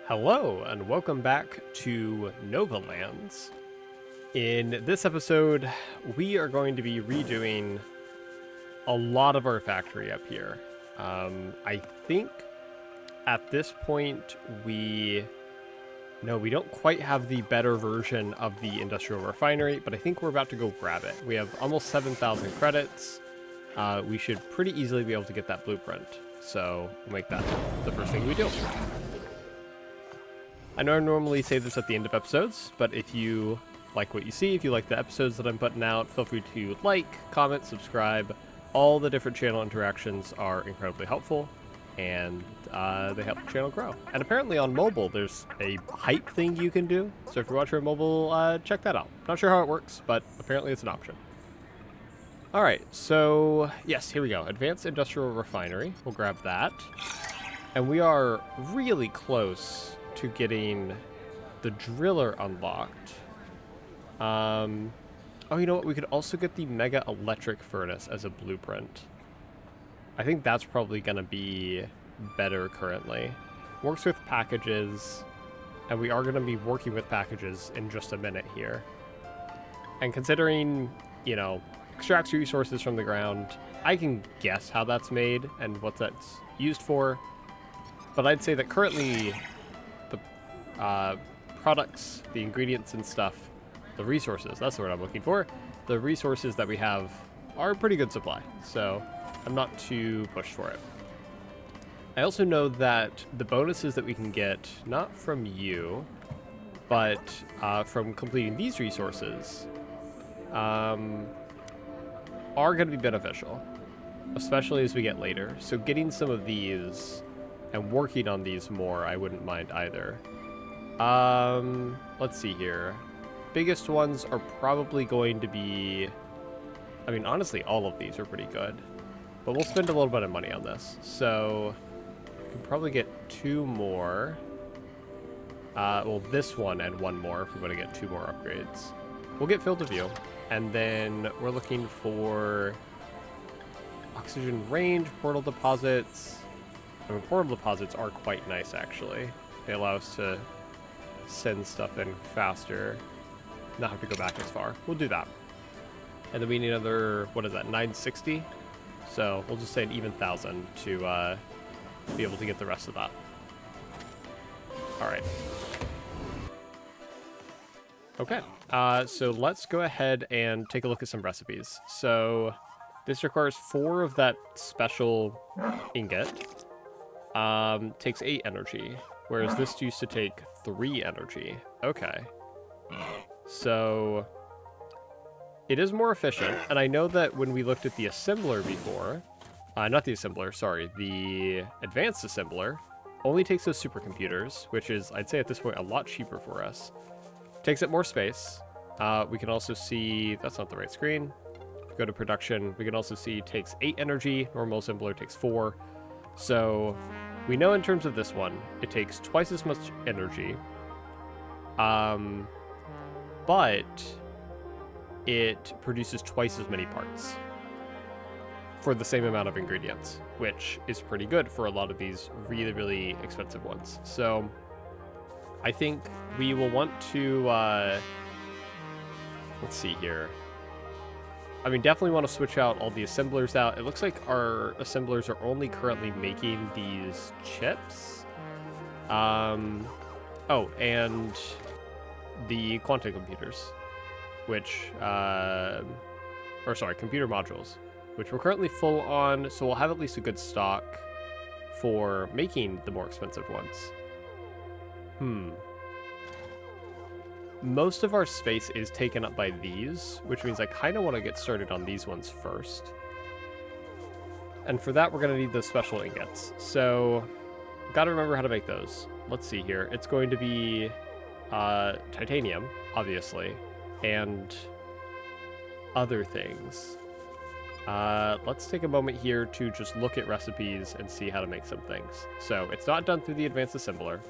Hello, and welcome back to Nova Lands. In this episode, we are going to be redoing a lot of our factory up here. I think at this point we don't quite have the better version of the industrial refinery, but I think we're about to go grab it. We have almost 7,000 credits. We should pretty easily be able to get that blueprint. So we'll make that the first thing we do. I know I normally say this at the end of episodes, but if you like what you see, if you like the episodes that I'm putting out, feel free to like, comment, subscribe. All the different channel interactions are incredibly helpful, and they help the channel grow. And apparently on mobile, there's a hype thing you can do. So if you're watching on mobile, check that out. Not sure how it works, but apparently it's an option. All right, so yes, here we go. Advanced Industrial Refinery. We'll grab that. And we are really close to getting the driller unlocked. Oh, you know what? We could also get the mega electric furnace as a blueprint. I think that's probably going to be better currently. Works with packages, and we are going to be working with packages in just a minute here. And considering, extracts resources from the ground, I can guess how that's made and what that's used for. But I'd say that currently the products, the ingredients and stuff, the resources, that's the word I'm looking for. The resources that we have are a pretty good supply, so I'm not too pushed for it. I also know that the bonuses that we can get, not from you, but from completing these resources, are going to be beneficial, especially as we get later. So getting some of these and working on these more, I wouldn't mind either. Let's see here. Biggest ones are probably going to be, honestly, all of these are pretty good, but we'll spend a little bit of money on this. So we can probably get 2 more. Well, this one and 1 more if we want to get 2 more upgrades. We'll get field of view, and then we're looking for oxygen range, portal deposits. Portal deposits are quite nice, actually. They allow us to send stuff in faster, not have to go back as far. We'll do that. And then we need another, 960? So we'll just say an even 1,000 to be able to get the rest of that. All right. Okay, so let's go ahead and take a look at some recipes. So this requires 4 of that special ingot. Takes 8 energy, whereas this used to take 3 energy. Okay. So it is more efficient, and I know that when we looked at the assembler before, not the assembler, sorry, the advanced assembler only takes those supercomputers, which is, I'd say at this point, a lot cheaper for us. Takes up more space. We can also see, that's not the right screen. If we go to production, we can also see takes 8 energy, normal assembler takes 4. So we know in terms of this one, it takes twice as much energy, but it produces twice as many parts for the same amount of ingredients, which is pretty good for a lot of these really, really expensive ones. So I think we will want to, let's see here. Definitely want to switch out all the assemblers out. It looks like our assemblers are only currently making these chips. Oh, and the quantum computers, which, computer modules, which we're currently full on, so we'll have at least a good stock for making the more expensive ones. Most of our space is taken up by these, which means I kind of want to get started on these ones first. And for that, we're going to need those special ingots. So, got to remember how to make those. Let's see here. It's going to be titanium, obviously, and other things. Let's take a moment here to just look at recipes and see how to make some things. So, it's not done through the advanced assembler.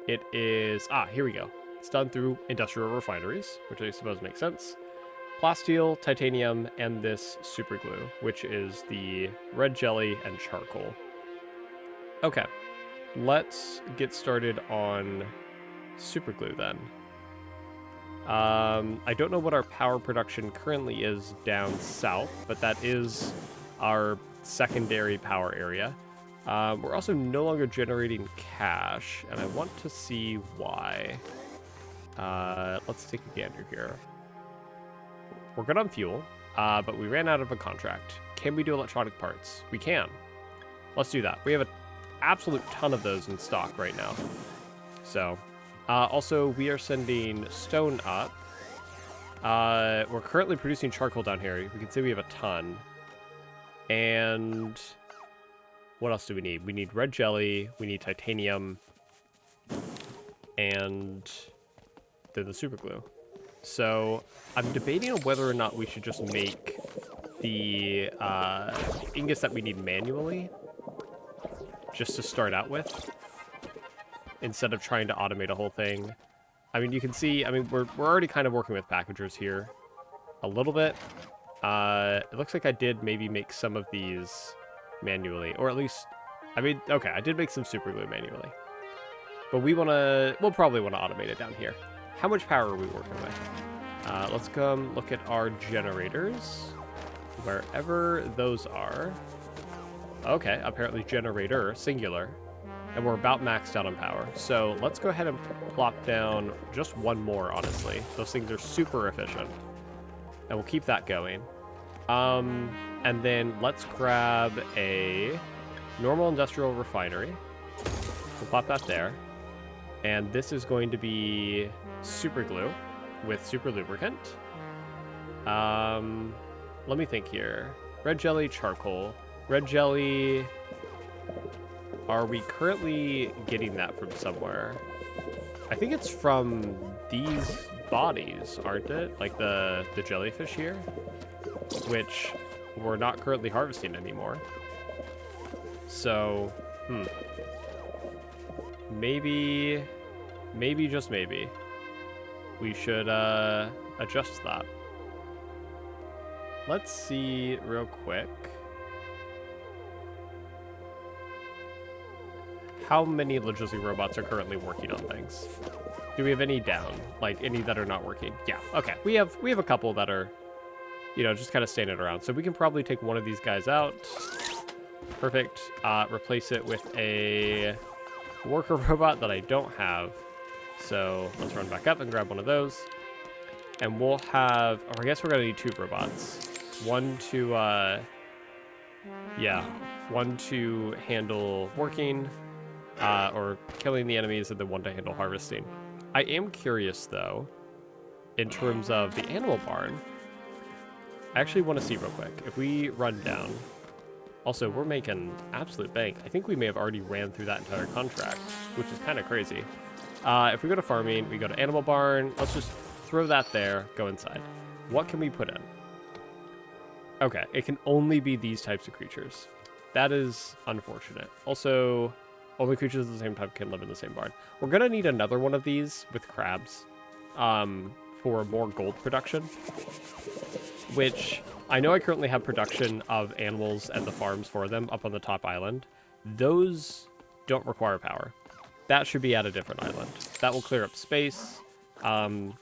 It is, here we go. It's done through industrial refineries, which I suppose makes sense. Plasteel, titanium, and this super glue, which is the red jelly and charcoal. Okay, let's get started on super glue then. I don't know what our power production currently is down south, but that is our secondary power area. We're also no longer generating cash, and I want to see why. Let's take a gander here. We're good on fuel, but we ran out of a contract. Can we do electronic parts? We can. Let's do that. We have an absolute ton of those in stock right now. So, also, we are sending stone up. We're currently producing charcoal down here. We can see we have a ton. And what else do we need? We need red jelly, we need titanium, and then the super glue. So I'm debating on whether or not we should just make the ingots that we need manually, just to start out with, instead of trying to automate a whole thing. I mean, you can see, I mean, we're already kind of working with packagers here a little bit. It looks like I did maybe make some of these manually, or at least, I mean, okay, I did make some super glue manually. But we'll probably want to automate it down here. How much power are we working with? Let's come look at our generators, wherever those are. Okay, apparently generator, singular. And we're about maxed out on power. So let's go ahead and plop down just one more, honestly. Those things are super efficient. And we'll keep that going. And then let's grab a normal industrial refinery. We'll plop that there. And this is going to be super glue with super lubricant. Let me think here. Red jelly, charcoal. Red jelly... Are we currently getting that from somewhere? I think it's from these bodies, aren't it? Like the jellyfish here, which we're not currently harvesting anymore. So, maybe, just maybe, we should adjust that. Let's see real quick. How many logistic robots are currently working on things? Do we have any down? Like, any that are not working? Yeah, okay. We have a couple that are, you know, just kind of standing around. So we can probably take one of these guys out. Perfect. Replace it with a worker robot that I don't have. So let's run back up and grab one of those. And we'll have, or I guess we're gonna need two robots. One to, one to handle working, or killing the enemies, and then one to handle harvesting. I am curious, though, in terms of the animal barn. I actually want to see real quick. If we run down... Also, we're making absolute bank. I think we may have already ran through that entire contract, which is kind of crazy. If we go to farming, we go to animal barn. Let's just throw that there, go inside. What can we put in? Okay, it can only be these types of creatures. That is unfortunate. Also... Only creatures at the same time can live in the same barn. We're going to need another one of these with crabs for more gold production, which I know I currently have production of animals and the farms for them up on the top island. Those don't require power. That should be at a different island. That will clear up space. You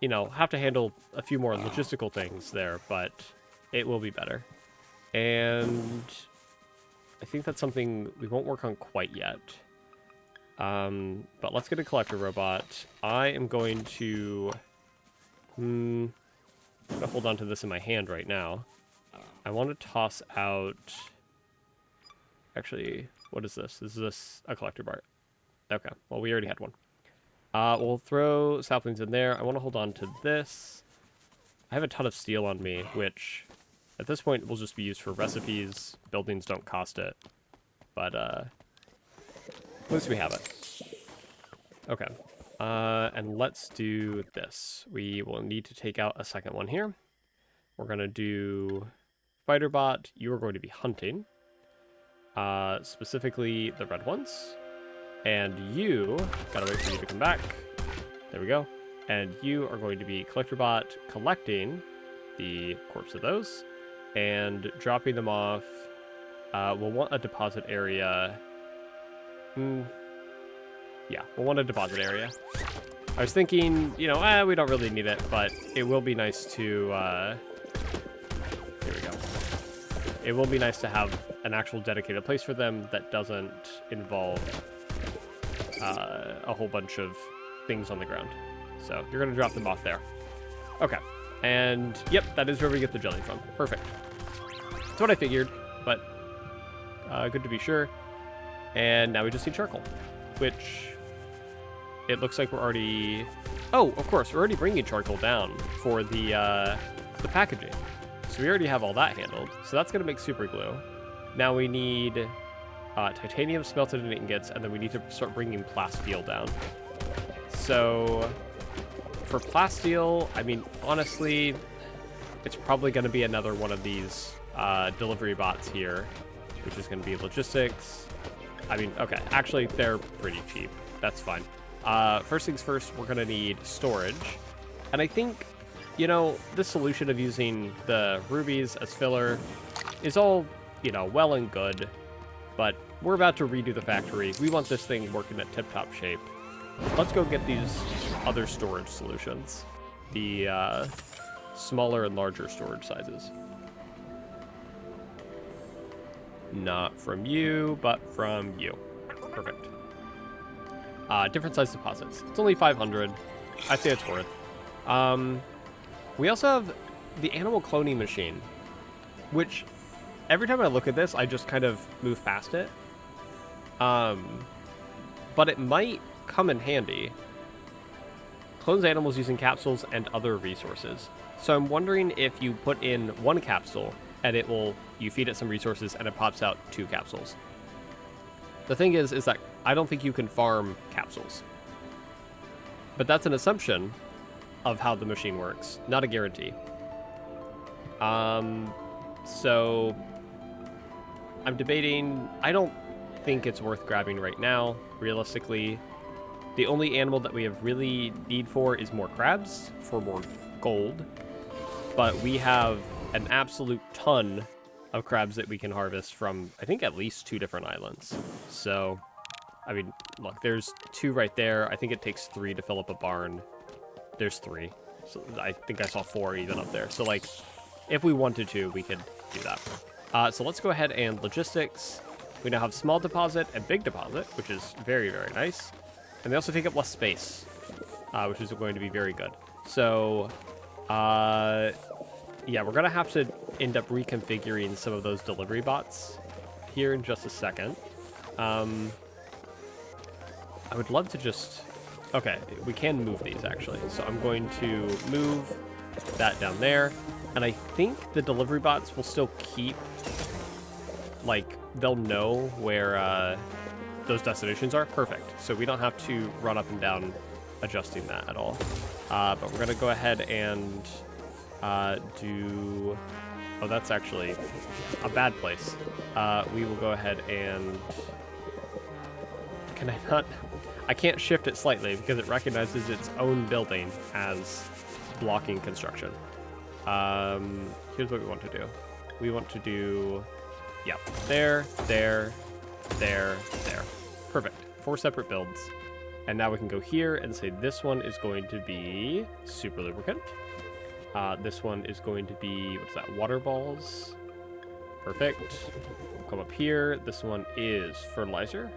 know, have to handle a few more logistical things there, but it will be better. And... I think that's something we won't work on quite yet. But let's get a collector robot. I am going to... I'm going to hold on to this in my hand right now. I want to toss out... Actually, what is this? Is this a collector bar? Okay, well, we already had one. We'll throw saplings in there. I want to hold on to this. I have a ton of steel on me, which... At this point, will just be used for recipes. Buildings don't cost it. But, at least we have it. Okay. And let's do this. We will need to take out a second one here. We're going to do Fighter Bot. You are going to be hunting. Specifically the red ones. And you... Gotta wait for you to come back. There we go. And you are going to be Collector Bot collecting the corpse of those. And dropping them off. We'll want a deposit area Yeah, we'll want a deposit area. I was thinking, you know, we don't really need it, but it will be nice to, here we go. It will be nice to have an actual dedicated place for them that doesn't involve a whole bunch of things on the ground. So you're going to drop them off there. Okay. And, yep, that is where we get the jelly from. Perfect. That's what I figured, but good to be sure. And now we just need charcoal, which it looks like we're already... Oh, of course, we're already bringing charcoal down for the packaging. So we already have all that handled. So that's going to make super glue. Now we need titanium smelted in ingots, and then we need to start bringing plasteel down. So for plasteel, I mean, honestly, it's probably going to be another one of these delivery bots here, which is going to be logistics. I mean, okay, actually, they're pretty cheap. That's fine. First things first, we're going to need storage. And I think, you know, this solution of using the rubies as filler is all, you know, well and good. But we're about to redo the factory. We want this thing working at tip-top shape. Let's go get these other storage solutions. The smaller and larger storage sizes. Not from you, but from you. Perfect. Different size deposits. It's only 500. I'd say it's worth. We also have the animal cloning machine, which every time I look at this, I just kind of move past it. But it might come in handy. Clones animals using capsules and other resources. So I'm wondering if you put in one capsule and you feed it some resources and it pops out 2 capsules. The thing is that I don't think you can farm capsules. But that's an assumption of how the machine works, not a guarantee. So I'm debating. I don't think it's worth grabbing right now, realistically. The only animal that we have really need for is more crabs for more gold. But we have an absolute ton of crabs that we can harvest from, I think, at least 2 different islands. So, I mean, look, there's 2 right there. I think it takes 3 to fill up a barn. There's 3. So I think I saw 4 even up there. So, like, if we wanted to, we could do that. So let's go ahead and logistics. We now have small deposit and big deposit, which is very, very nice. And they also take up less space, which is going to be very good. So, yeah, we're going to have to end up reconfiguring some of those delivery bots here in just a second. I would love to just... Okay, we can move these, actually. So I'm going to move that down there. And I think the delivery bots will still keep... Like, they'll know where those destinations are. Perfect. So we don't have to run up and down adjusting that at all. But we're going to go ahead and... do... Oh, that's actually a bad place. We will go ahead and... Can I not... I can't shift it slightly because it recognizes its own building as blocking construction. Here's what we want to do. We want to do... Yep. There, there, there, there. Perfect. 4 separate builds. And now we can go here and say this one is going to be super lubricant. This one is going to be, what's that, water balls. Perfect. We'll come up here. This one is fertilizer,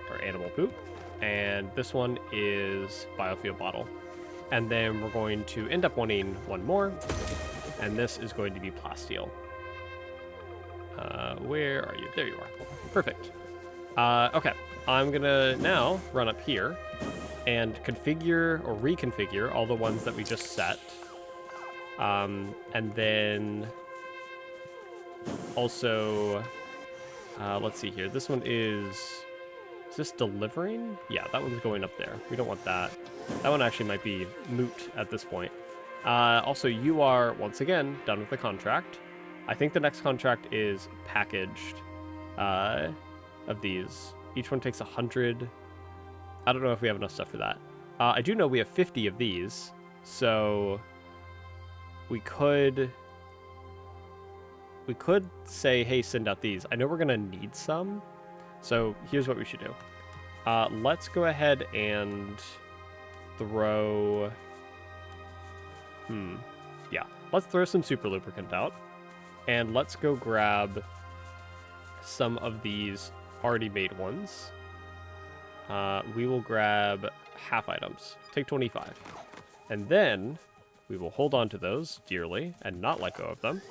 or animal poop. And this one is biofuel bottle. And then we're going to end up wanting one more. And this is going to be plasteel. Where are you? There you are. Perfect. Okay. I'm going to now run up here and configure or reconfigure all the ones that we just set. And then also, let's see here. This one is this delivering? Yeah, that one's going up there. We don't want that. That one actually might be moot at this point. Also, you are, once again, done with the contract. I think the next contract is packaged of these. Each one takes 100. I don't know if we have enough stuff for that. I do know we have 50 of these, so we could say, hey, send out these. I know we're going to need some, So here's what we should do. Let's go ahead and throw... Yeah, let's throw some super lubricant out. And let's go grab some of these already made ones. We will grab half items. Take 25. And then we will hold on to those dearly and not let go of them.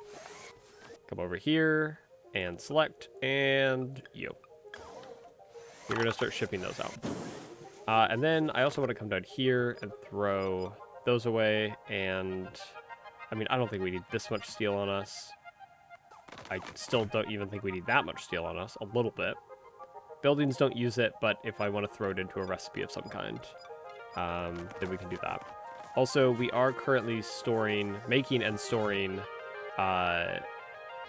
Come over here and select, and you. You're going to start shipping those out. And then I also want to come down here and throw those away. And I mean, I don't think we need this much steel on us. I still don't even think we need that much steel on us. A little bit. Buildings don't use it, but if I want to throw it into a recipe of some kind, then we can do that. Also, we are currently making and storing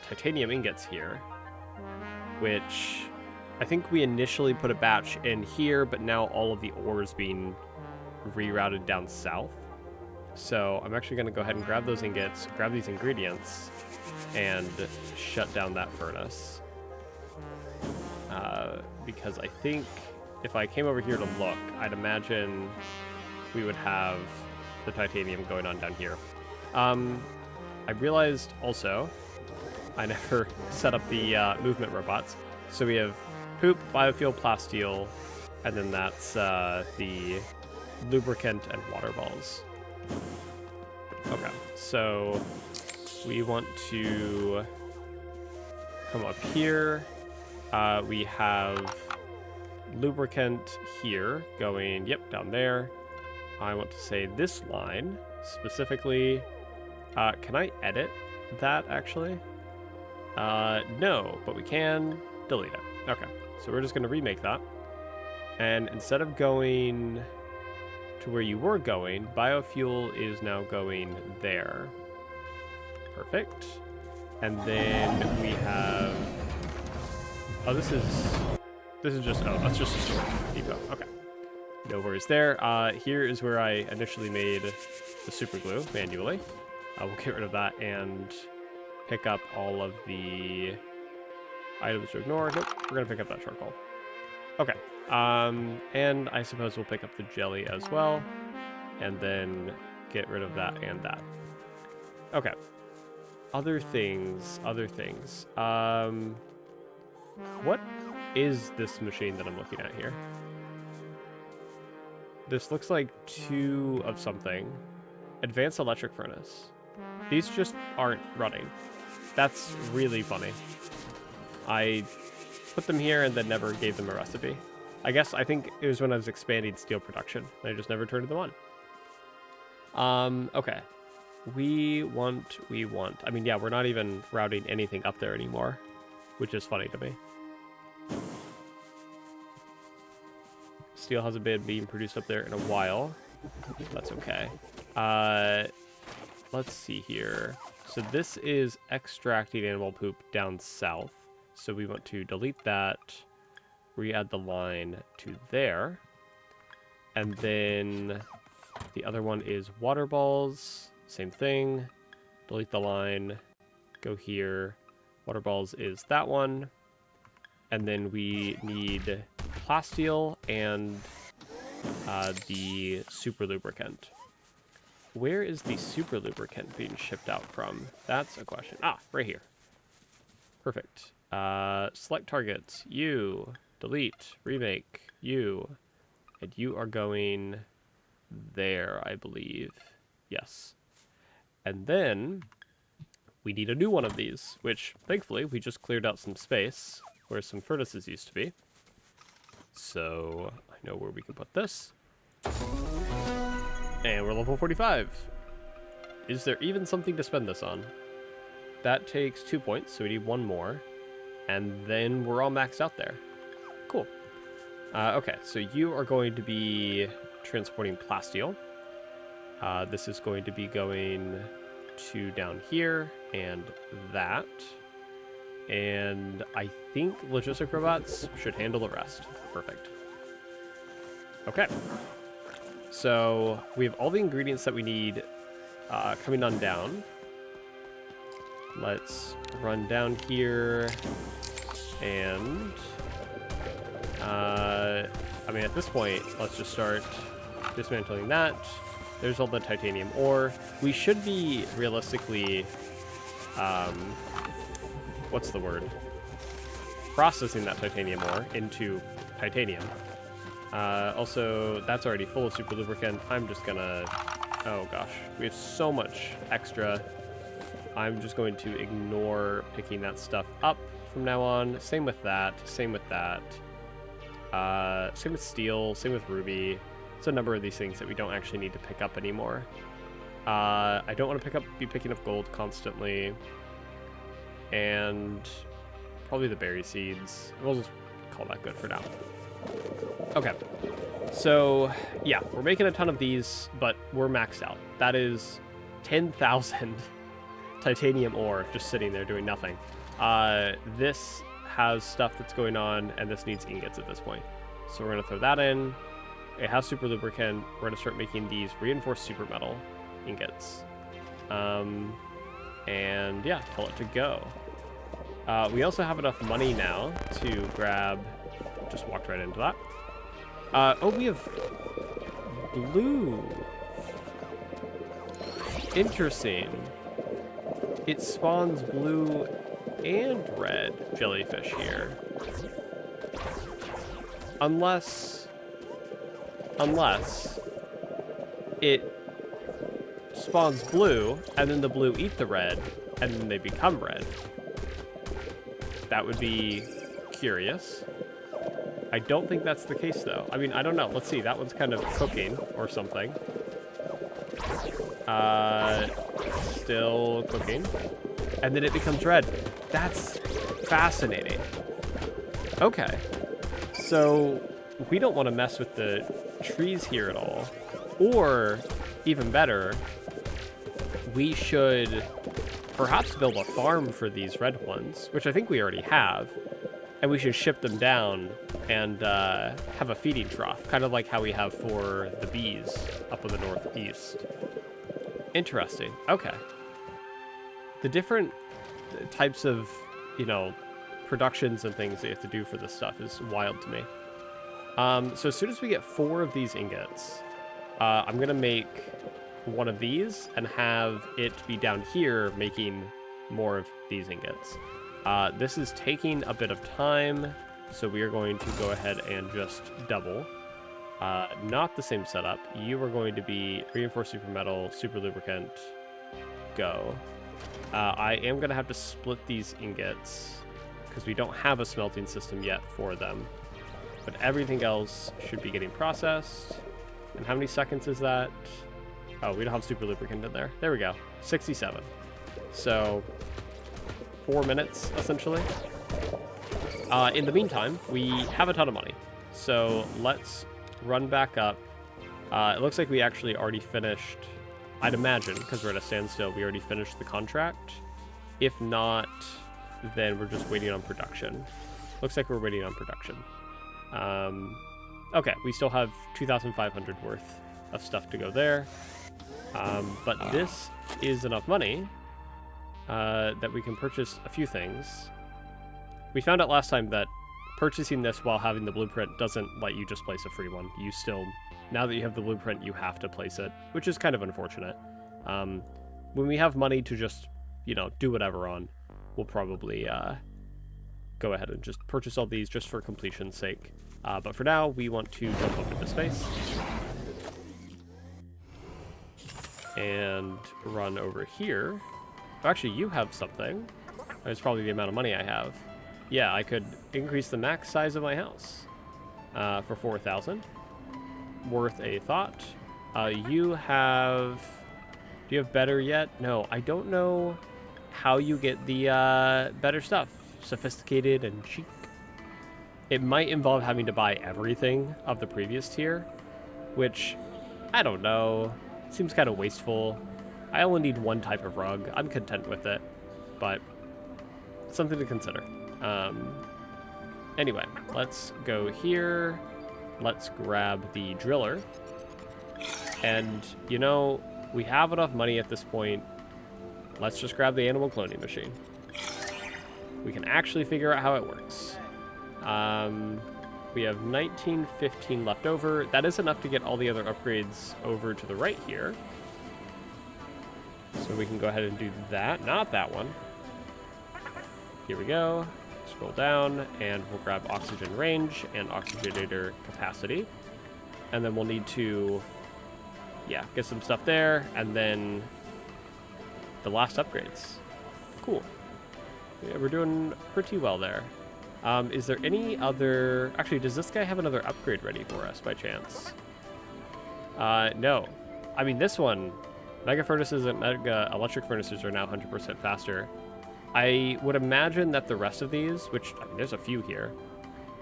titanium ingots here, which I think we initially put a batch in here, but now all of the ore is being rerouted down south. So I'm actually going to go ahead and grab those ingots, grab these ingredients, and shut down that furnace. Because I think if I came over here to look, I'd imagine we would have the titanium going on down here. I realized also I never set up the movement robots. So we have poop, biofuel, plasteel, and then that's the lubricant and water balls. Okay, so we want to come up here. We have lubricant here going, yep, down there. I want to say this line specifically. Can I edit that actually? No, but we can delete it. Okay, so we're just going to remake that. And instead of going to where you were going, biofuel is now going there. Perfect. And then we have... Oh, this is just... Oh, that's just a storage depot. Okay. No worries there. Here is where I initially made the super glue manually. We'll get rid of that and pick up all of the items to ignore. Nope, we're going to pick up that charcoal. Okay. And I suppose we'll pick up the jelly as well. And then get rid of that and that. Okay. Other things. What is this machine that I'm looking at here? This looks like 2 of something. Advanced electric furnace. These just aren't running. That's really funny. I put them here and then never gave them a recipe. I think it was when I was expanding steel production. I just never turned them on. Okay. We want. I mean, yeah, we're not even routing anything up there anymore, which is funny to me. Steel hasn't been being produced up there in a while. That's okay. Let's see here. So this is extracting animal poop down south. So we want to delete that, re-add the line to there. And then the other one is water balls. Same thing. Delete the line. Go here. Water balls is that one. And then we need plasteel and the super lubricant. Where is the super lubricant being shipped out from? That's a question. Ah, right here. Perfect. Select targets. You. Delete. Remake. You. And you are going there, I believe. Yes. And then we need a new one of these, which thankfully we just cleared out some space where some furnaces used to be. So I know where we can put this. And we're level 45. Is there even something to spend this on? That takes 2 points, so we need 1 more. And then we're all maxed out there. Cool. Okay, so you are going to be transporting plasteel. This is going to be going to down here and that. And I think logistic robots should handle the rest. Perfect. Okay. So we have all the ingredients that we need coming on down. Let's run down here and mean, at this point, let's just start dismantling that. There's all the titanium ore. We should be realistically, what's the word? Processing that titanium ore into titanium. Also, that's already full of super lubricant. I'm just gonna, oh gosh, we have so much extra. I'm just going to ignore picking that stuff up from now on. Same with that, same with that. Same with steel, same with ruby. It's a number of these things that we don't actually need to pick up anymore. I don't want to be picking up gold constantly. And probably the berry seeds. We'll just call that good for now. Okay. So, yeah, we're making a ton of these, but we're maxed out. That is 10,000 titanium ore just sitting there doing nothing. This has stuff that's going on, and this needs ingots at this point. So we're going to throw that in. It has super lubricant. We're going to start making these reinforced super metal ingots. And yeah, tell it to go. We also have enough money now to grab... Just walked right into that. Oh, we have blue. Interesting. It spawns blue and red jellyfish here. Unless it spawns blue, and then the blue eat the red, and then they become red. That would be curious. I don't think that's the case, though. I mean, I don't know. Let's see. That one's kind of cooking or something. Still cooking. And then it becomes red. That's fascinating. Okay. So we don't want to mess with the trees here at all. Or, even better, we should perhaps build a farm for these red ones, which I think we already have. And we should ship them down and have a feeding trough, kind of like how we have for the bees up in the northeast. Interesting. Okay. The different types of, productions and things that you have to do for this stuff is wild to me. So as soon as we get 4 of these ingots, I'm going to make one of these and have it be down here making more of these ingots. This is taking a bit of time, so we are going to go ahead and just double. Not the same setup. You are going to be reinforced super metal, super lubricant, go. I am going to have to split these ingots because we don't have a smelting system yet for them. But everything else should be getting processed. And how many seconds is that? Oh, we don't have super lubricant in there. There we go. 67. So 4 minutes, essentially. In the meantime, we have a ton of money. So let's run back up. It looks like we actually already finished, I'd imagine, because we're at a standstill, we already finished the contract. If not, then we're just waiting on production. Looks like we're waiting on production. Okay, we still have 2,500 worth of stuff to go there. But this is enough money that we can purchase a few things. We found out last time that purchasing this while having the blueprint doesn't let you just place a free one. You still, now that you have the blueprint, you have to place it, which is kind of unfortunate. When we have money to just, do whatever on, we'll probably go ahead and just purchase all these just for completion's sake. But for now, we want to jump up into space and run over here. Oh, actually, you have something. That's probably the amount of money I have. Yeah, I could increase the max size of my house for 4,000. Worth a thought. You have... Do you have better yet? No, I don't know how you get the better stuff. Sophisticated and chic. It might involve having to buy everything of the previous tier, which, I don't know. Seems kind of wasteful. I only need one type of rug. I'm content with it, but something to consider. Anyway, let's go here. Let's grab the driller. And, we have enough money at this point. Let's just grab the animal cloning machine. We can actually figure out how it works. We have 1915 left over. That is enough to get all the other upgrades over to the right here. So we can go ahead and do that. Not that one. Here we go. Scroll down, and we'll grab oxygen range and oxygenator capacity. And then we'll need to, yeah, get some stuff there, and then the last upgrades. Cool. Yeah, we're doing pretty well there. Is there any other... Actually, does this guy have another upgrade ready for us, by chance? No. I mean, this one, Mega Furnaces and Mega Electric Furnaces are now 100% faster. I would imagine that the rest of these, which, I mean, there's a few here,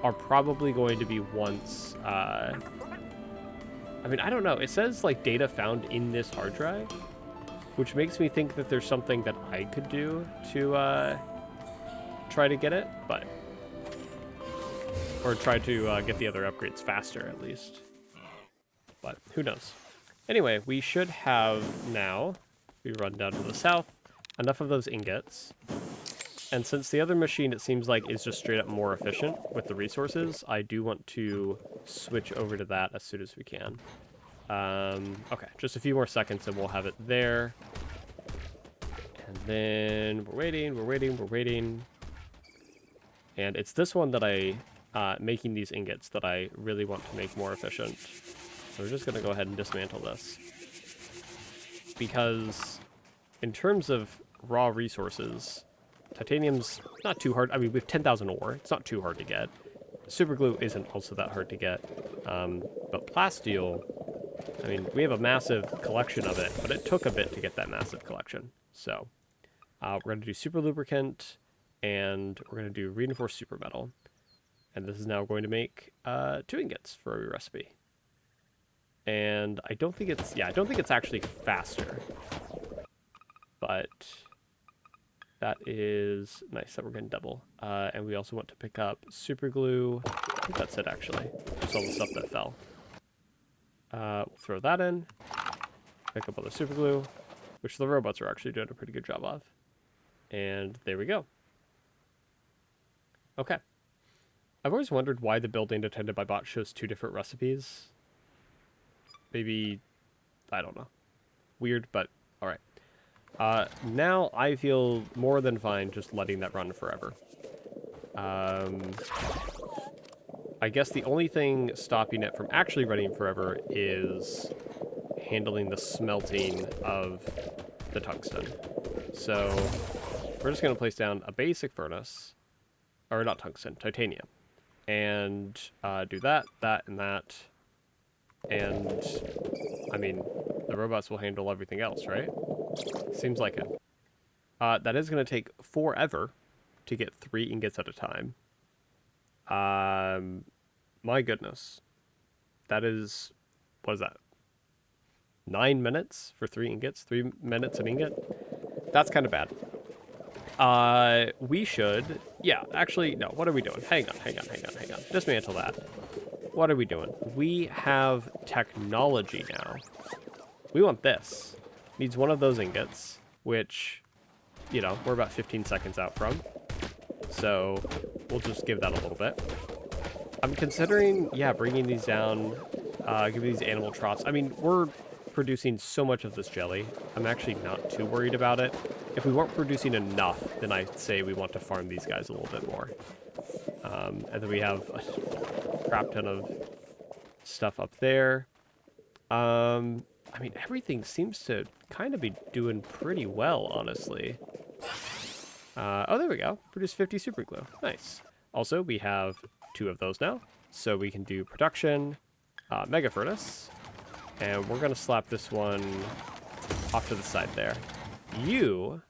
are probably going to be once... I mean, I don't know. It says, like, data found in this hard drive, which makes me think that there's something that I could do to try to get it, but... Or try to get the other upgrades faster, at least. But who knows? Anyway, we should have now, we run down to the south, enough of those ingots. And since the other machine, it seems like, is just straight up more efficient with the resources, I do want to switch over to that as soon as we can. Okay, just a few more seconds and we'll have it there. And then we're waiting. And it's this one that making these ingots that I really want to make more efficient. So we're just going to go ahead and dismantle this. Because in terms of raw resources, titanium's not too hard. I mean, we have 10,000 ore. It's not too hard to get. Superglue isn't also that hard to get. But plasteel, I mean, we have a massive collection of it, but it took a bit to get that massive collection. So we're going to do super lubricant, and we're going to do reinforced super metal. And this is now going to make 2 ingots for every recipe. And I don't think it's actually faster. But that is nice that we're getting double. And we also want to pick up super glue. I think that's it, actually. Just all the stuff that fell. We'll throw that in. Pick up all the super glue, which the robots are actually doing a pretty good job of. And there we go. Okay. I've always wondered why the building attended by bot shows 2 different recipes. Maybe, I don't know. Weird, but alright. Now I feel more than fine just letting that run forever. I guess the only thing stopping it from actually running forever is handling the smelting of the tungsten. So we're just going to place down a basic furnace, or not tungsten, titanium. And do that, and that. And, I mean, the robots will handle everything else, right? Seems like it. That is going to take forever to get 3 ingots at a time. My goodness. That is, what is that? 9 minutes for 3 ingots? 3 minutes an ingot? That's kind of bad. We should... Yeah, actually, no. What are we doing? Hang on. Dismantle that. What are we doing? We have technology now. We want this. Needs 1 of those ingots, which, you know, we're about 15 seconds out from. So we'll just give that a little bit. I'm considering, yeah, bringing these down, giving these animal trots. I mean, we're producing so much of this jelly. I'm actually not too worried about it. If we weren't producing enough, then I'd say we want to farm these guys a little bit more. And then we have a crap ton of stuff up there. I mean, everything seems to kind of be doing pretty well, honestly. Oh, there we go. Produce 50 super glue. Nice. Also, we have 2 of those now. So we can do production, mega furnace. And we're going to slap this one off to the side there. You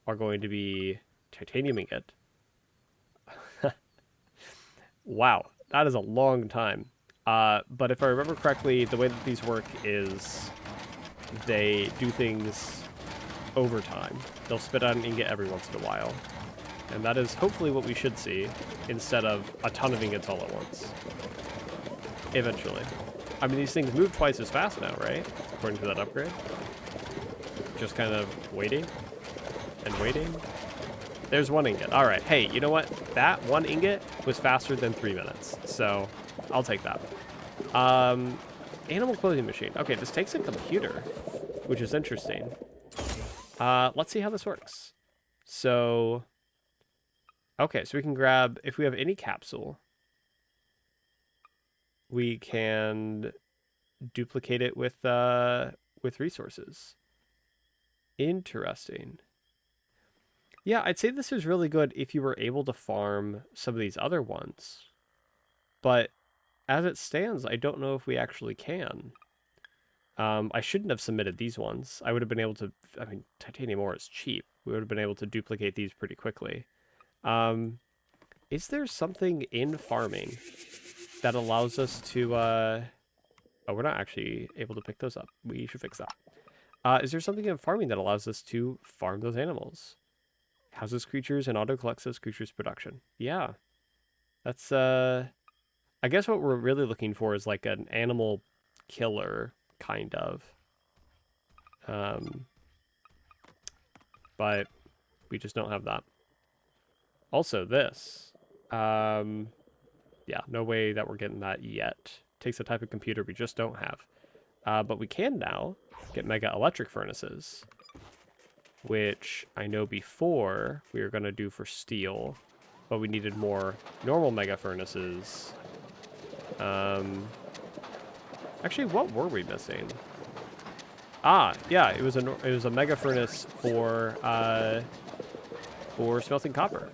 are going to be titanium ingot. Wow, that is a long time. But if I remember correctly, the way that these work is they do things over time. They'll spit out an ingot every once in a while. And that is hopefully what we should see, instead of a ton of ingots all at once. Eventually. I mean, these things move twice as fast now, right? According to that upgrade. Just kind of waiting and waiting There's 1 ingot. All right. Hey, you know what? That 1 ingot was faster than 3 minutes. So I'll take that. Animal clothing machine. Okay, this takes a computer, which is interesting. Let's see how this works. So, okay, so we can grab, if we have any capsule, we can duplicate it with resources. Interesting. Yeah, I'd say this is really good if you were able to farm some of these other ones. But as it stands, I don't know if we actually can. I shouldn't have submitted these ones. I would have been able to, I mean, titanium ore is cheap. We would have been able to duplicate these pretty quickly. Is there something in farming that allows us to, oh, we're not actually able to pick those up. We should fix that. Is there something in farming that allows us to farm those animals? Houses creatures and auto-collects those creatures' production. Yeah. That's, I guess what we're really looking for is like an animal killer, kind of. But we just don't have that. Also, this. Yeah, no way that we're getting that yet. Takes a type of computer we just don't have. But we can now get mega electric furnaces, which I know before we were going to do for steel, but we needed more normal mega furnaces. Actually, what were we missing? Ah, yeah, it was a mega furnace for smelting copper.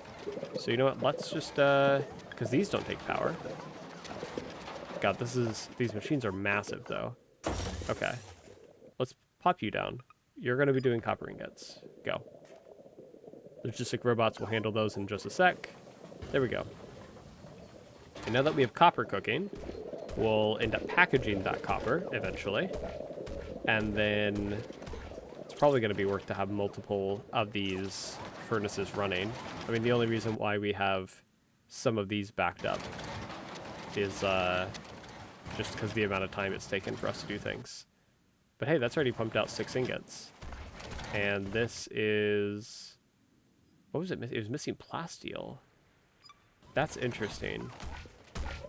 So you know what? Let's just because these don't take power. God, these machines are massive though. Okay, let's pop you down. You're going to be doing copper ingots. Go. Logistic robots will handle those in just a sec. There we go. And now that we have copper cooking, we'll end up packaging that copper eventually. And then it's probably going to be worth to have multiple of these furnaces running. I mean, the only reason why we have some of these backed up is just because the amount of time it's taken for us to do things. But hey, that's already pumped out 6 ingots. And this is... What was it? It was missing plasteel. That's interesting.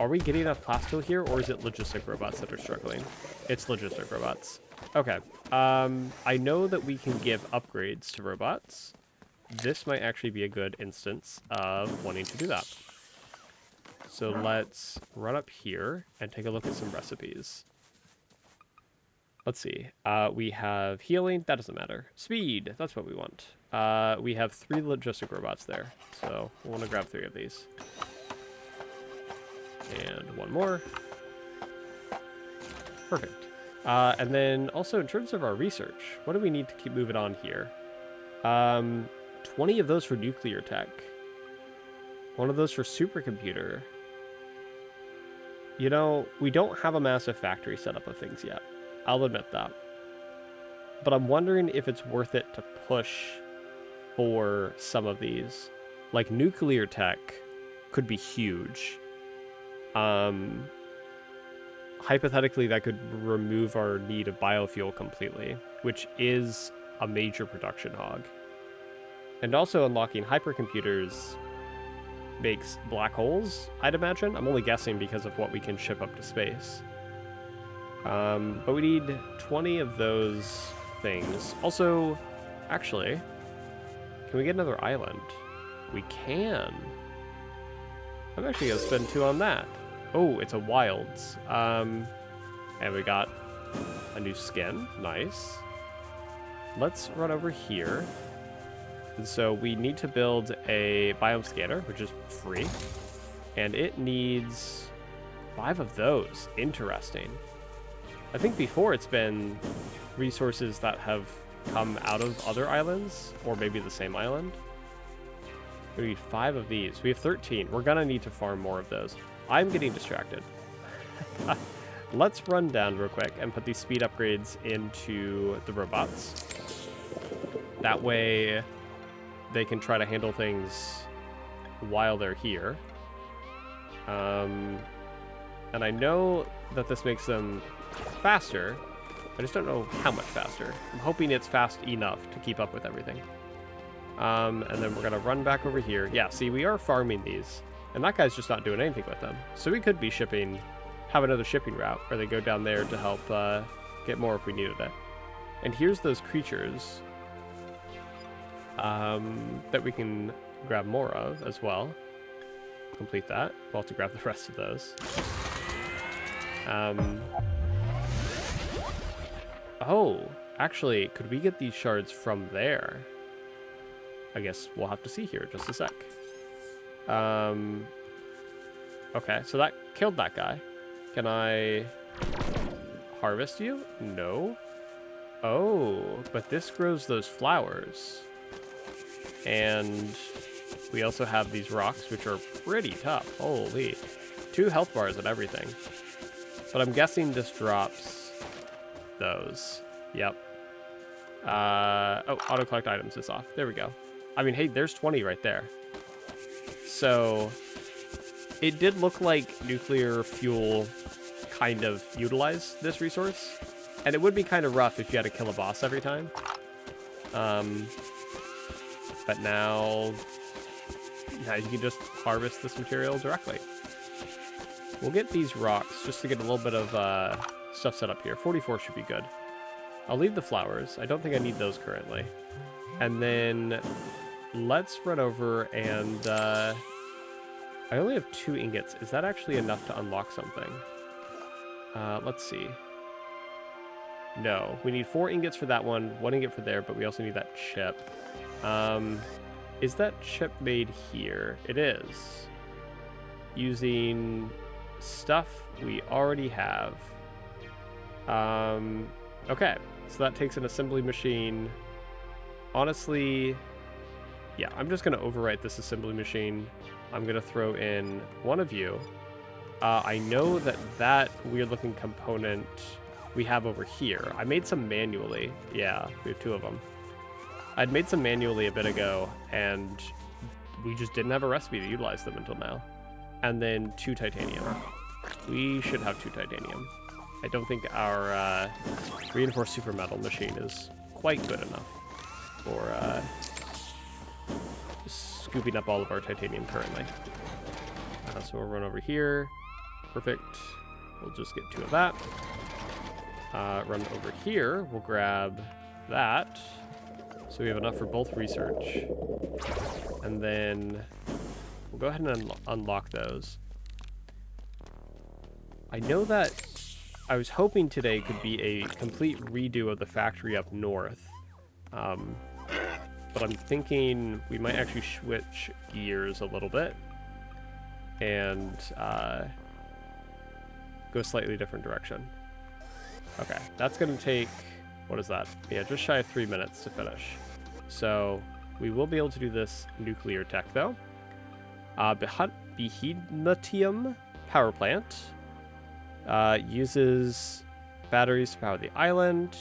Are we getting enough plasteel here, or is it logistic robots that are struggling? It's logistic robots. Okay. I know that we can give upgrades to robots. This might actually be a good instance of wanting to do that. So let's run up here and take a look at some recipes. Let's see. We have healing. That doesn't matter. Speed. That's what we want. We have 3 logistic robots there. So we'll want to grab 3 of these. And 1 more. Perfect. And then also in terms of our research, what do we need to keep moving on here? 20 of those for nuclear tech. 1 of those for supercomputer. You know, we don't have a massive factory setup of things yet. I'll admit that. But I'm wondering if it's worth it to push for some of these. Like nuclear tech could be huge. Hypothetically, that could remove our need of biofuel completely, which is a major production hog. And also unlocking hypercomputers makes black holes, I'd imagine. I'm only guessing because of what we can ship up to space. But we need 20 of those things. Also, actually, can we get another island? We can. I'm actually going to spend 2 on that. Oh, it's a wilds. And we got a new skin. Nice. Let's run over here. And so we need to build a biome scanner, which is free. And it needs 5 of those. Interesting. I think before it's been resources that have come out of other islands, or maybe the same island. We need 5 of these. We have 13. We're going to need to farm more of those. I'm getting distracted. Let's run down real quick and put these speed upgrades into the robots. That way they can try to handle things while they're here. And I know that this makes them faster. I just don't know how much faster. I'm hoping it's fast enough to keep up with everything. And then we're going to run back over here. Yeah, see, we are farming these. And that guy's just not doing anything with them. So we could be shipping, have another shipping route where they go down there to help get more if we needed it. And here's those creatures that we can grab more of as well. Complete that. We'll have to grab the rest of those. Oh, actually, could we get these shards from there? I guess we'll have to see here in just a sec. Okay, so that killed that guy. Can I harvest you? No. Oh, but this grows those flowers. And we also have these rocks, which are pretty tough. Holy. 2 health bars and everything. But I'm guessing this drops those. Yep. Oh, auto-collect items is off. There we go. I mean, hey, there's 20 right there. So it did look like nuclear fuel kind of utilized this resource. And it would be kind of rough if you had to kill a boss every time. But now you can just harvest this material directly. We'll get these rocks just to get a little bit of stuff set up here. 44 should be good. I'll leave the flowers. I don't think I need those currently. And then let's run over and I only have 2 ingots. Is that actually enough to unlock something? Let's see. No, we need 4 ingots for that one, 1 ingot for there, but we also need that chip. Is that chip made here? It is. Using stuff we already have. Okay, so that takes an assembly machine. Honestly, yeah, I'm just going to overwrite this assembly machine. I'm going to throw in one of you. I know that weird looking component we have over here. I made some manually. Yeah, we have 2 of them. I'd made some manually a bit ago, and we just didn't have a recipe to utilize them until now. And then 2 titanium. We should have 2 titanium. I don't think our reinforced super metal machine is quite good enough for scooping up all of our titanium currently. So we'll run over here. Perfect. We'll just get 2 of that. Run over here. We'll grab that. So we have enough for both research. And then we'll go ahead and unlock those. I know that I was hoping today could be a complete redo of the factory up north. But I'm thinking we might actually switch gears a little bit and go a slightly different direction. Okay, that's going to take, what is that? Yeah, just shy of 3 minutes to finish. So we will be able to do this nuclear tech, though. Behednatium power plant uses batteries to power the island.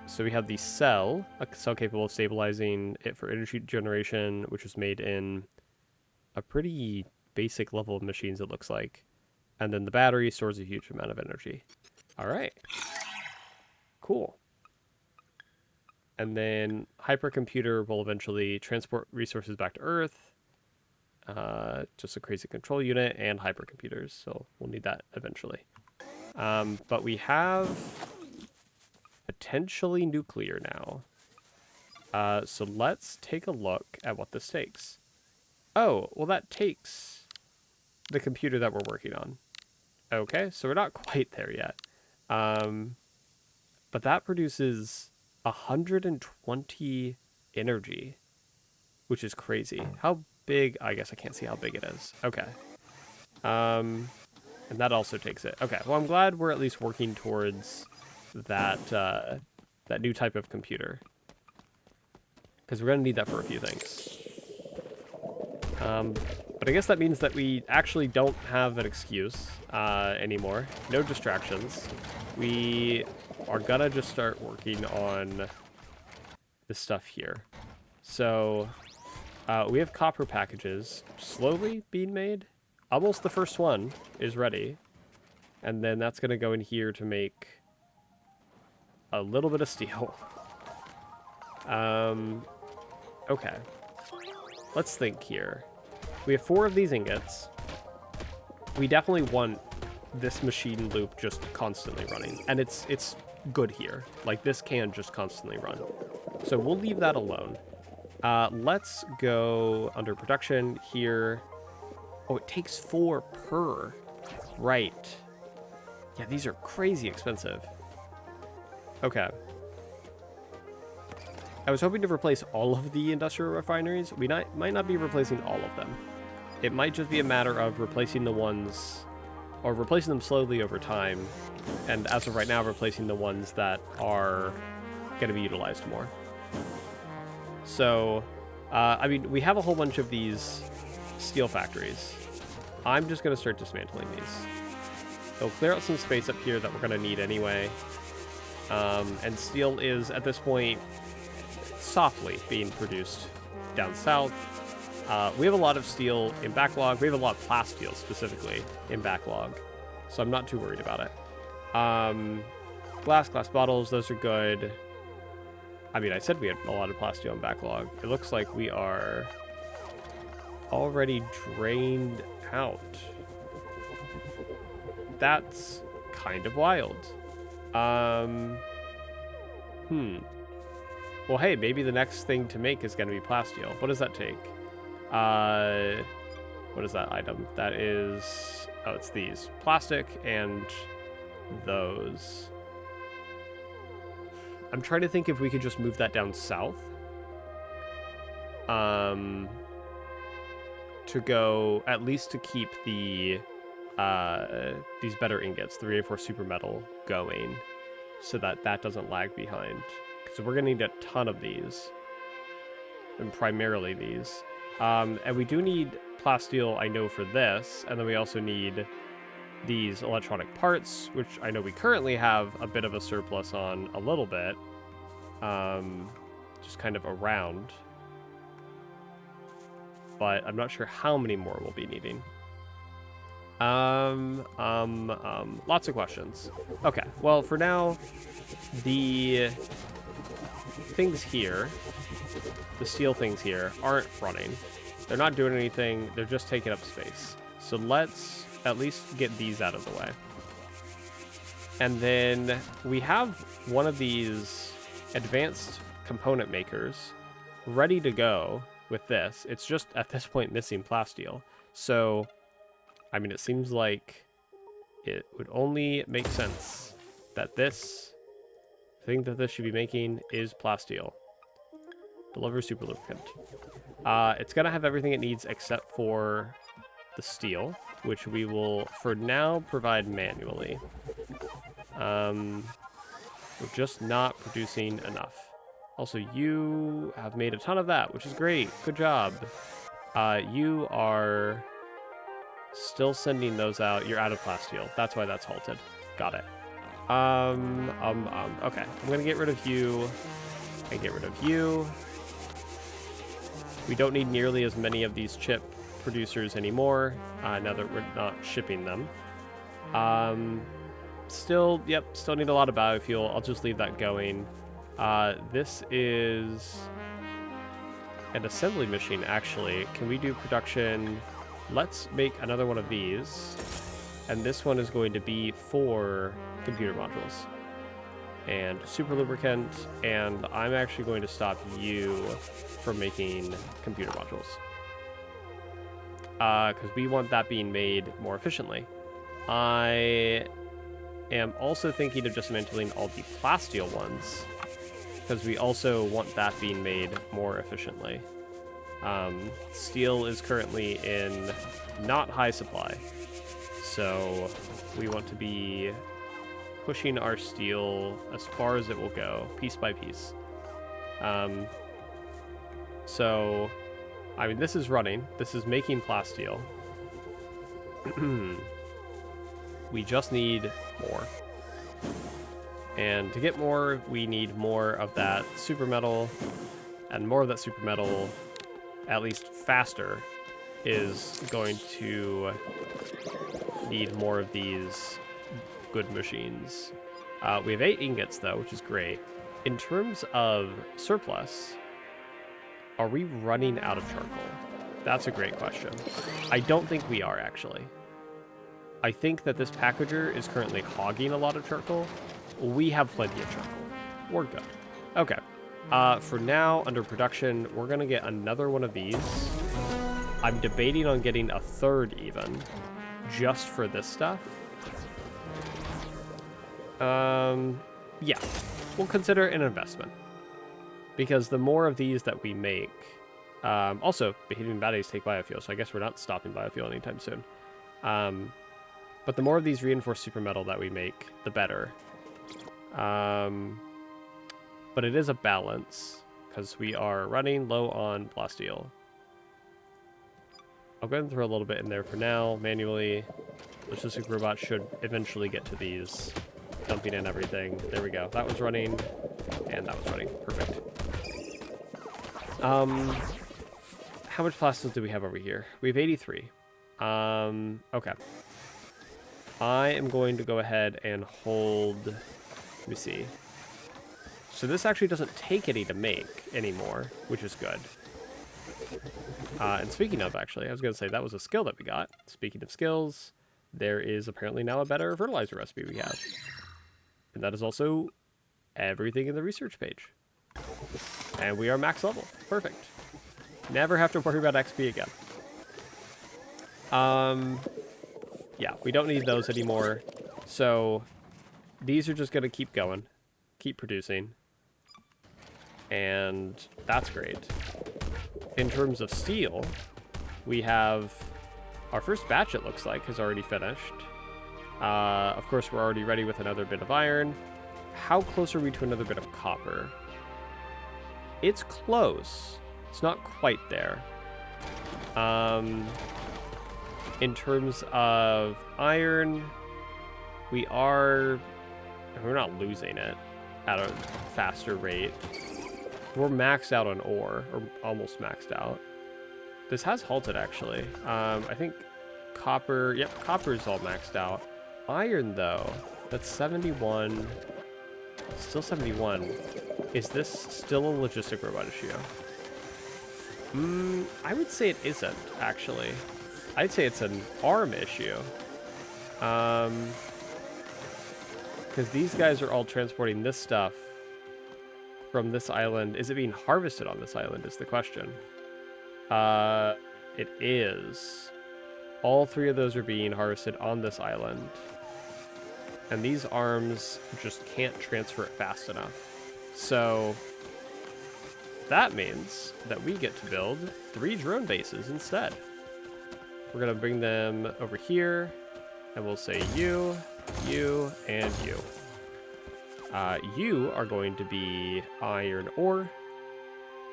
So we have the cell, a cell capable of stabilizing it for energy generation, which was made in a pretty basic level of machines, it looks like. And then the battery stores a huge amount of energy. All right. Cool. And then hypercomputer will eventually transport resources back to Earth. Just a crazy control unit and hypercomputers, so we'll need that eventually. But we have potentially nuclear now. So let's take a look at what this takes. Oh, well that takes the computer that we're working on. Okay, so we're not quite there yet. But that produces 120 energy, which is crazy. How big? I guess I can't see how big it is. Okay. And that also takes it. Okay, well, I'm glad we're at least working towards that that new type of computer, because we're going to need that for a few things. But I guess that means that we actually don't have an excuse anymore. No distractions. We are going to just start working on this stuff here. So we have copper packages slowly being made. Almost the first one is ready. And then that's going to go in here to make a little bit of steel. Okay. Let's think here. We have 4 of these ingots. We definitely want this machine loop just constantly running. And it's good here. Like, this can just constantly run. So we'll leave that alone. Let's go under production here. Oh, it takes 4 per. Right. Yeah, these are crazy expensive. Okay. I was hoping to replace all of the industrial refineries. We might not be replacing all of them. It might just be a matter of replacing the ones, or replacing them slowly over time, and as of right now, replacing the ones that are going to be utilized more. So, I mean, we have a whole bunch of these steel factories. I'm just going to start dismantling these. It'll clear out some space up here that we're going to need anyway. And steel is, at this point, softly being produced down south. We have a lot of steel in backlog. We have a lot of plasteel specifically in backlog, so I'm not too worried about it. Glass bottles, those are good. I mean, I said we had a lot of plasteel in backlog. It looks like we are already drained out. That's kind of wild. Well, hey, maybe the next thing to make is going to be plasteel. What does that take? What is that item? That is... Oh, it's these. Plastic and those. I'm trying to think if we could just move that down south. To go... At least to keep the... these better ingots, 3A4 super metal, going. So that that doesn't lag behind. So we're going to need a ton of these. And primarily these. And we do need plasteel, I know, for this. And then we also need these electronic parts, which I know we currently have a bit of a surplus on a little bit. Just kind of around. But I'm not sure how many more we'll be needing. Lots of questions. Okay, well, for now, the things here, the steel things here, aren't running. They're not doing anything. They're just taking up space. So let's at least get these out of the way. And then we have one of these advanced component makers ready to go with this. It's just, at this point, missing plasteel. So, I mean, it seems like it would only make sense that this thing that this should be making is plasteel. Deliver super lubricant. It's going to have everything it needs except for the steel, which we will, for now, provide manually. We're just not producing enough. Also, you have made a ton of that, which is great. Good job. You are still sending those out. You're out of plasteel. That's why that's halted. Got it. Okay. I'm going to get rid of you. And get rid of you. We don't need nearly as many of these chip producers anymore, now that we're not shipping them. Still need a lot of biofuel. I'll just leave that going. This is an assembly machine, actually. Can we do production? Let's make another one of these. And this one is going to be for computer modules. And super lubricant, and I'm actually going to stop you from making computer modules. Because we want that being made more efficiently. I am also thinking of dismantling all the plasteel ones, because we also want that being made more efficiently. Steel is currently in not high supply, so we want to be pushing our steel as far as it will go, piece by piece. So, I mean, this is running. This is making plasteel. We just need more. And to get more, we need more of that super metal. And more of that super metal, at least faster, is going to need more of these good machines. We have 8 ingots, though, which is great. In terms of surplus, Are we running out of charcoal? That's a great question. I don't think we are, actually. I think that this packager is currently hogging a lot of charcoal. We have plenty of charcoal. We're good. Okay. For now, under production, we're going to get another one of these. I'm debating on getting a third even, just for this stuff. Yeah, we'll consider it an investment. Because the more of these that we make... also, behaving batteries take biofuel, so I guess we're not stopping biofuel anytime soon. But the more of these reinforced super metal that we make, the better. But it is a balance, because we are running low on plasteel. I'll go ahead and throw a little bit in there for now, manually. Logistic robot should eventually get to these, dumping in everything. There we go. That was running, and that was running. Perfect. How much plasteel do we have over here? We have 83. Okay. I am going to go ahead and hold... Let me see. So this actually doesn't take any to make anymore, which is good. And speaking of, actually, I was going to say that was a skill that we got. Speaking of skills, there is apparently now a better fertilizer recipe we have. And that is also everything in the research page. And we are max level. Perfect. Never have to worry about XP again. Yeah, we don't need those anymore. So these are just going to keep going, keep producing. And that's great. In terms of steel, we have our first batch, it looks like, has already finished. Of course, we're already ready with another bit of iron. How close are we to another bit of copper? It's close. It's not quite there. In terms of iron, we're not losing it at a faster rate. We're maxed out on ore, or almost maxed out. This has halted, actually. I think copper, yep, copper is all maxed out. Iron, though, that's 71, still 71. Is this still a logistic robot issue? I would say it isn't, actually. I'd say it's an ARM issue. Because these guys are all transporting this stuff from this island. Is it being harvested on this island is the question. It is. All three of those are being harvested on this island. And these arms just can't transfer it fast enough. So that means that we get to build 3 drone bases instead. We're going to bring them over here, and we'll say you, you, and you. You are going to be iron ore.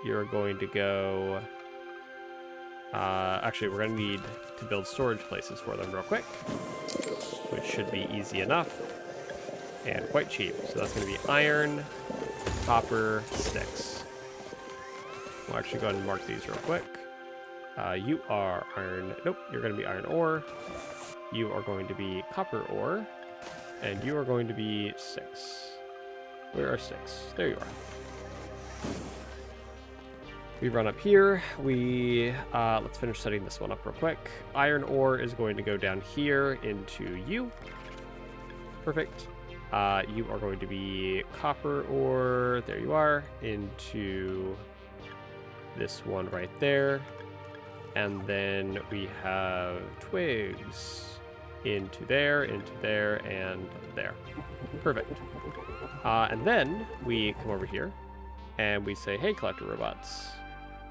You're going to go... actually, we're going to need to build storage places for them real quick, which should be easy enough and quite cheap. So that's going to be iron, copper, sticks. We'll actually go ahead and mark these real quick. You are iron... Nope, you're going to be iron ore. You are going to be copper ore. And you are going to be sticks. Where are sticks? There you are. We run up here. We... let's finish setting this one up real quick. Iron ore is going to go down here into you. Perfect. You are going to be copper ore. There you are. Into this one right there. And then we have twigs into there, and there. Perfect. And then we come over here and we say, hey, collector robots,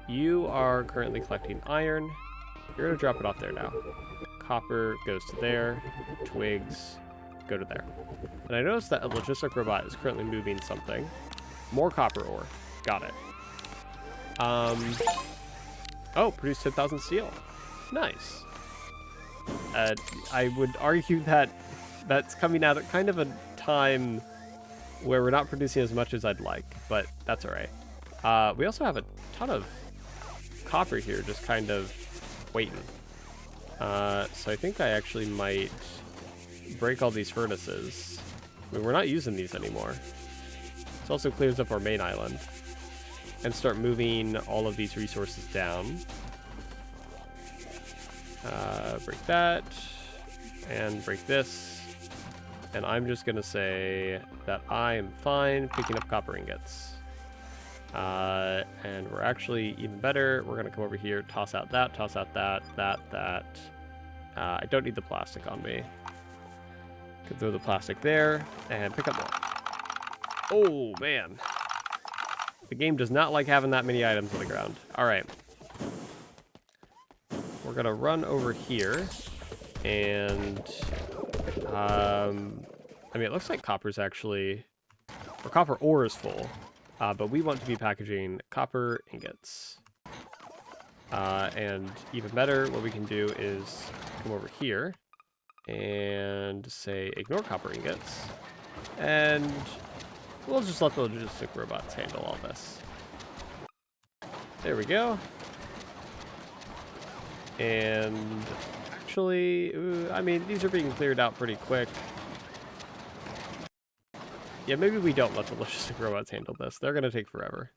you are currently collecting iron. You're going to drop it off there now. Copper goes to there. Twigs go to there. And I noticed that a logistic robot is currently moving something. More copper ore. Got it. Oh, produced 10,000 steel. Nice. I would argue that that's coming out at kind of a time where we're not producing as much as I'd like, but that's all right. We also have a ton of copper here, just kind of waiting. So I think I actually might break all these furnaces. I mean, we're not using these anymore. This also clears up our main island. and start moving all of these resources down. Break that, and break this. And I'm just going to say that I am fine picking up copper ingots. And we're actually even better. We're going to come over here, toss out that, that. I don't need the plastic on me. Could throw the plastic there and pick up more. Oh, man. The game does not like having that many items on the ground. All right. We're going to run over here. And, I mean, it looks like copper's actually... or copper ore is full. But we want to be packaging copper ingots. And even better, what we can do is come over here and say ignore copper ingots. And we'll just let the logistic robots handle all this. There we go. And actually, I mean, these are being cleared out pretty quick. Yeah, maybe we don't let the logistic robots handle this. They're going to take forever.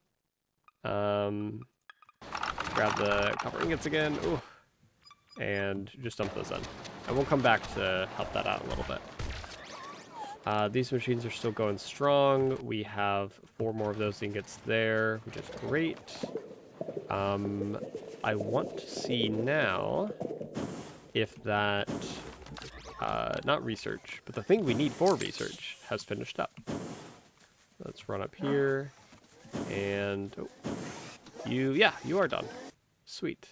Grab the copper ingots again. Ooh. And just dump those in. And we'll come back to help that out a little bit. These machines are still going strong. We have 4 more of those ingots there, which is great. I want to see now if that... not research, but the thing we need for research has finished up. Let's run up here, and you are done. Sweet.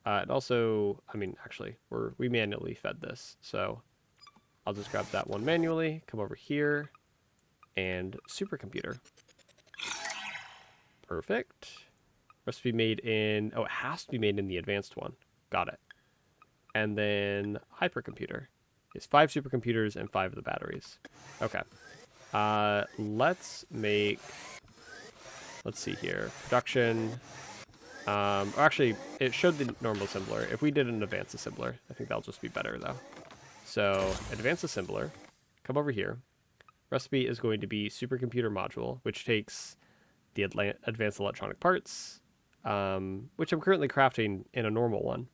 And also, I mean, actually, we manually fed this, so I'll just grab that one manually, come over here, and supercomputer. Perfect. Recipe made in, oh, it has to be made in the advanced one. Got it. And then hypercomputer. It's 5 supercomputers and 5 of the batteries. Okay. Let's see here. Production. Actually, it showed the normal assembler. If we did an advanced assembler, I think that'll just be better, though. So, advanced assembler. Come over here. Recipe is going to be supercomputer module, which takes the advanced electronic parts, which I'm currently crafting in a normal one.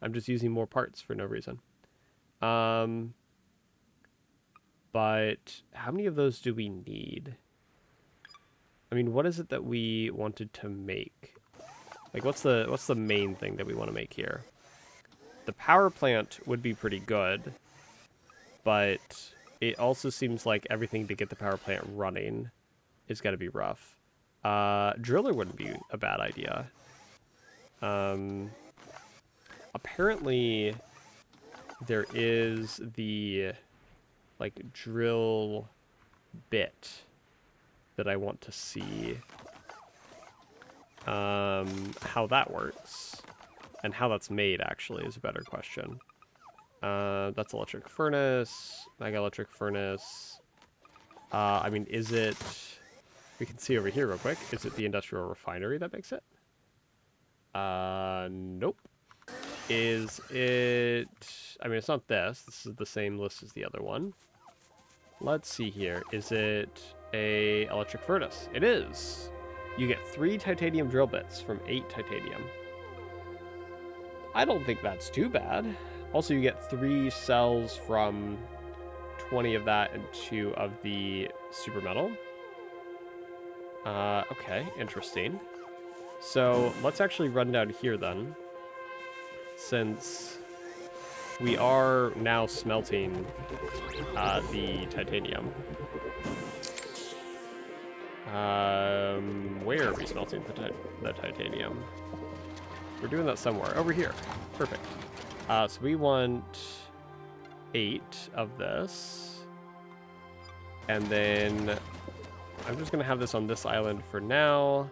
I'm just using more parts for no reason. But how many of those do we need? I mean, what is it that we wanted to make? Like, what's the main thing that we want to make here? The power plant would be pretty good, but it also seems like everything to get the power plant running is going to be rough. Driller wouldn't be a bad idea. Apparently, there is the, like, drill bit that I want to see how that works. And how that's made, actually, is a better question. That's electric furnace, mega electric furnace. I mean, is it... We can see over here real quick. Is it the industrial refinery that makes it? Nope. Is it... I mean, it's not this. This is the same list as the other one. Let's see here. Is it a electric furnace? It is. You get 3 titanium drill bits from 8 titanium. I don't think that's too bad. Also, you get 3 cells from 20 of that and 2 of the super metal. Okay, interesting. So let's actually run down here then, since we are now smelting the titanium. Where are we smelting the titanium? We're doing that somewhere. Over here. Perfect. So we want 8 of this. And then I'm just going to have this on this island for now.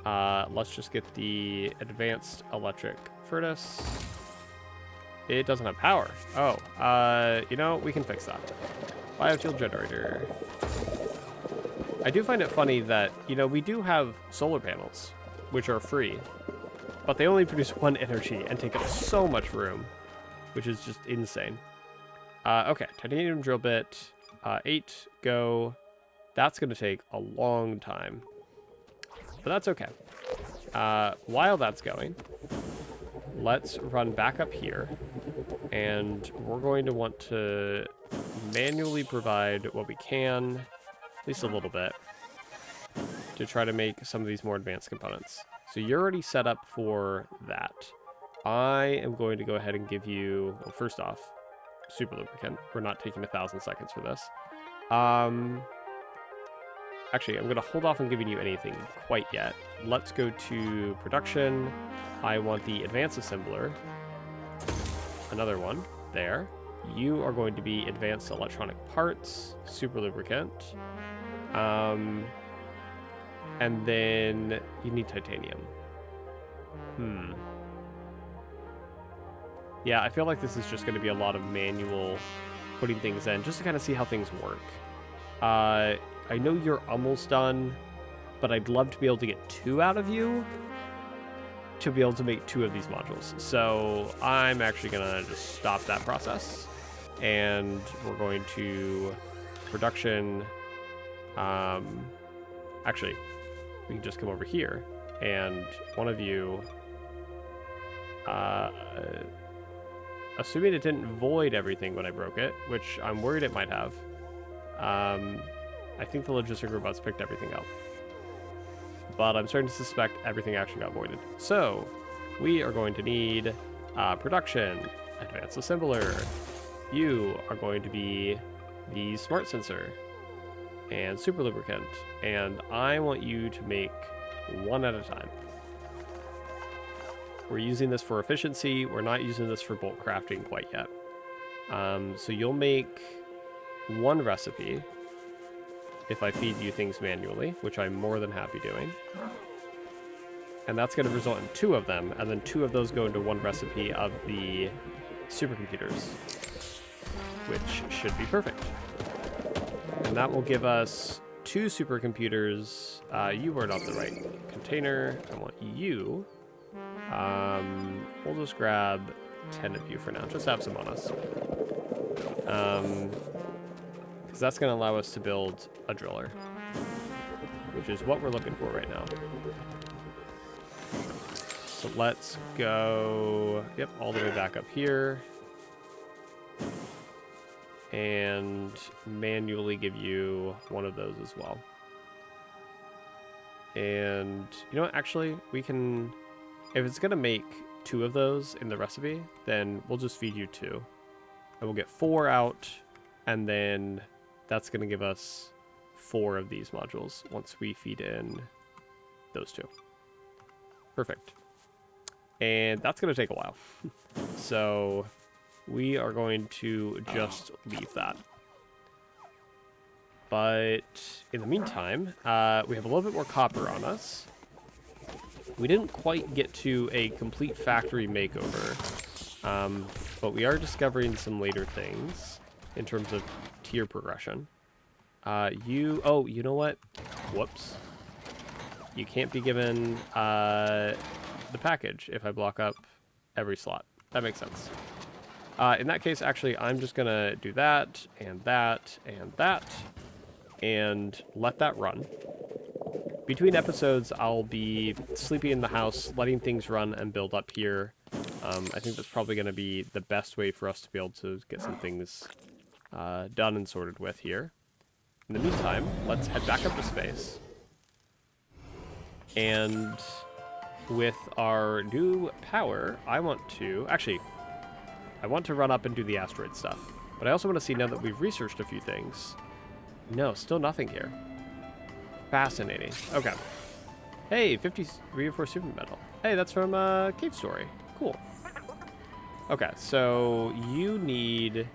Let's just get the advanced electric furnace. It doesn't have power. Oh, you know, we can fix that. Biofuel generator. I do find it funny that, you know, we do have solar panels, which are free, but they only produce 1 energy and take up so much room, which is just insane. Okay, titanium drill bit, 8, go. That's going to take a long time. but that's okay. While that's going, let's run back up here, and we're going to want to manually provide what we can, at least a little bit, to try to make some of these more advanced components. So you're already set up for that. I am going to go ahead and give you, well, first off, super lubricant. We're not taking 1,000 seconds for this. Actually, I'm going to hold off on giving you anything quite yet. Let's go to production. I want the advanced assembler. Another one there. You are going to be advanced electronic parts, super lubricant. And then you need titanium. Yeah, I feel like this is just going to be a lot of manual putting things in, just to kind of see how things work. I know you're almost done, but I'd love to be able to get 2 out of you to be able to make 2 of these modules. So I'm actually going to just stop that process, and we're going to production. Actually, we can just come over here, and one of you, assuming it didn't void everything when I broke it, which I'm worried it might have, I think the logistic robots picked everything up. But I'm starting to suspect everything actually got voided. So we are going to need production, advanced assembler. You are going to be the smart sensor and super lubricant. And I want you to make 1 at a time. We're using this for efficiency. We're not using this for bulk crafting quite yet. So you'll make 1 recipe if I feed you things manually, which I'm more than happy doing. And that's going to result in 2 of them, and then 2 of those go into 1 recipe of the supercomputers, which should be perfect. And that will give us 2 supercomputers. You were not the right container. I want you. We'll just grab 10 of you for now. Just have some on us. Because that's going to allow us to build a driller, which is what we're looking for right now. So let's go, yep, all the way back up here. And manually give you 1 of those as well. And you know what, actually, we can, if it's going to make 2 of those in the recipe, then we'll just feed you 2. And we'll get 4 out, and then that's going to give us 4 of these modules once we feed in those 2. Perfect. And that's going to take a while. So we are going to just leave that. But in the meantime, we have a little bit more copper on us. We didn't quite get to a complete factory makeover, but we are discovering some later things in terms of tier progression. Oh, you know what? Whoops. You can't be given the package if I block up every slot. That makes sense. In that case, actually, I'm just going to do that, and that, and that, and let that run. Between episodes, I'll be sleeping in the house, letting things run and build up here. I think that's probably going to be the best way for us to be able to get some things done and sorted with here. In the meantime, let's head back up to space. And with our new power, I want to run up and do the asteroid stuff. But I also want to see, now that we've researched a few things. No, still nothing here. Fascinating. Okay. Hey, 53 or 4 super metal. Hey, that's from Cave Story. Cool. Okay, so you need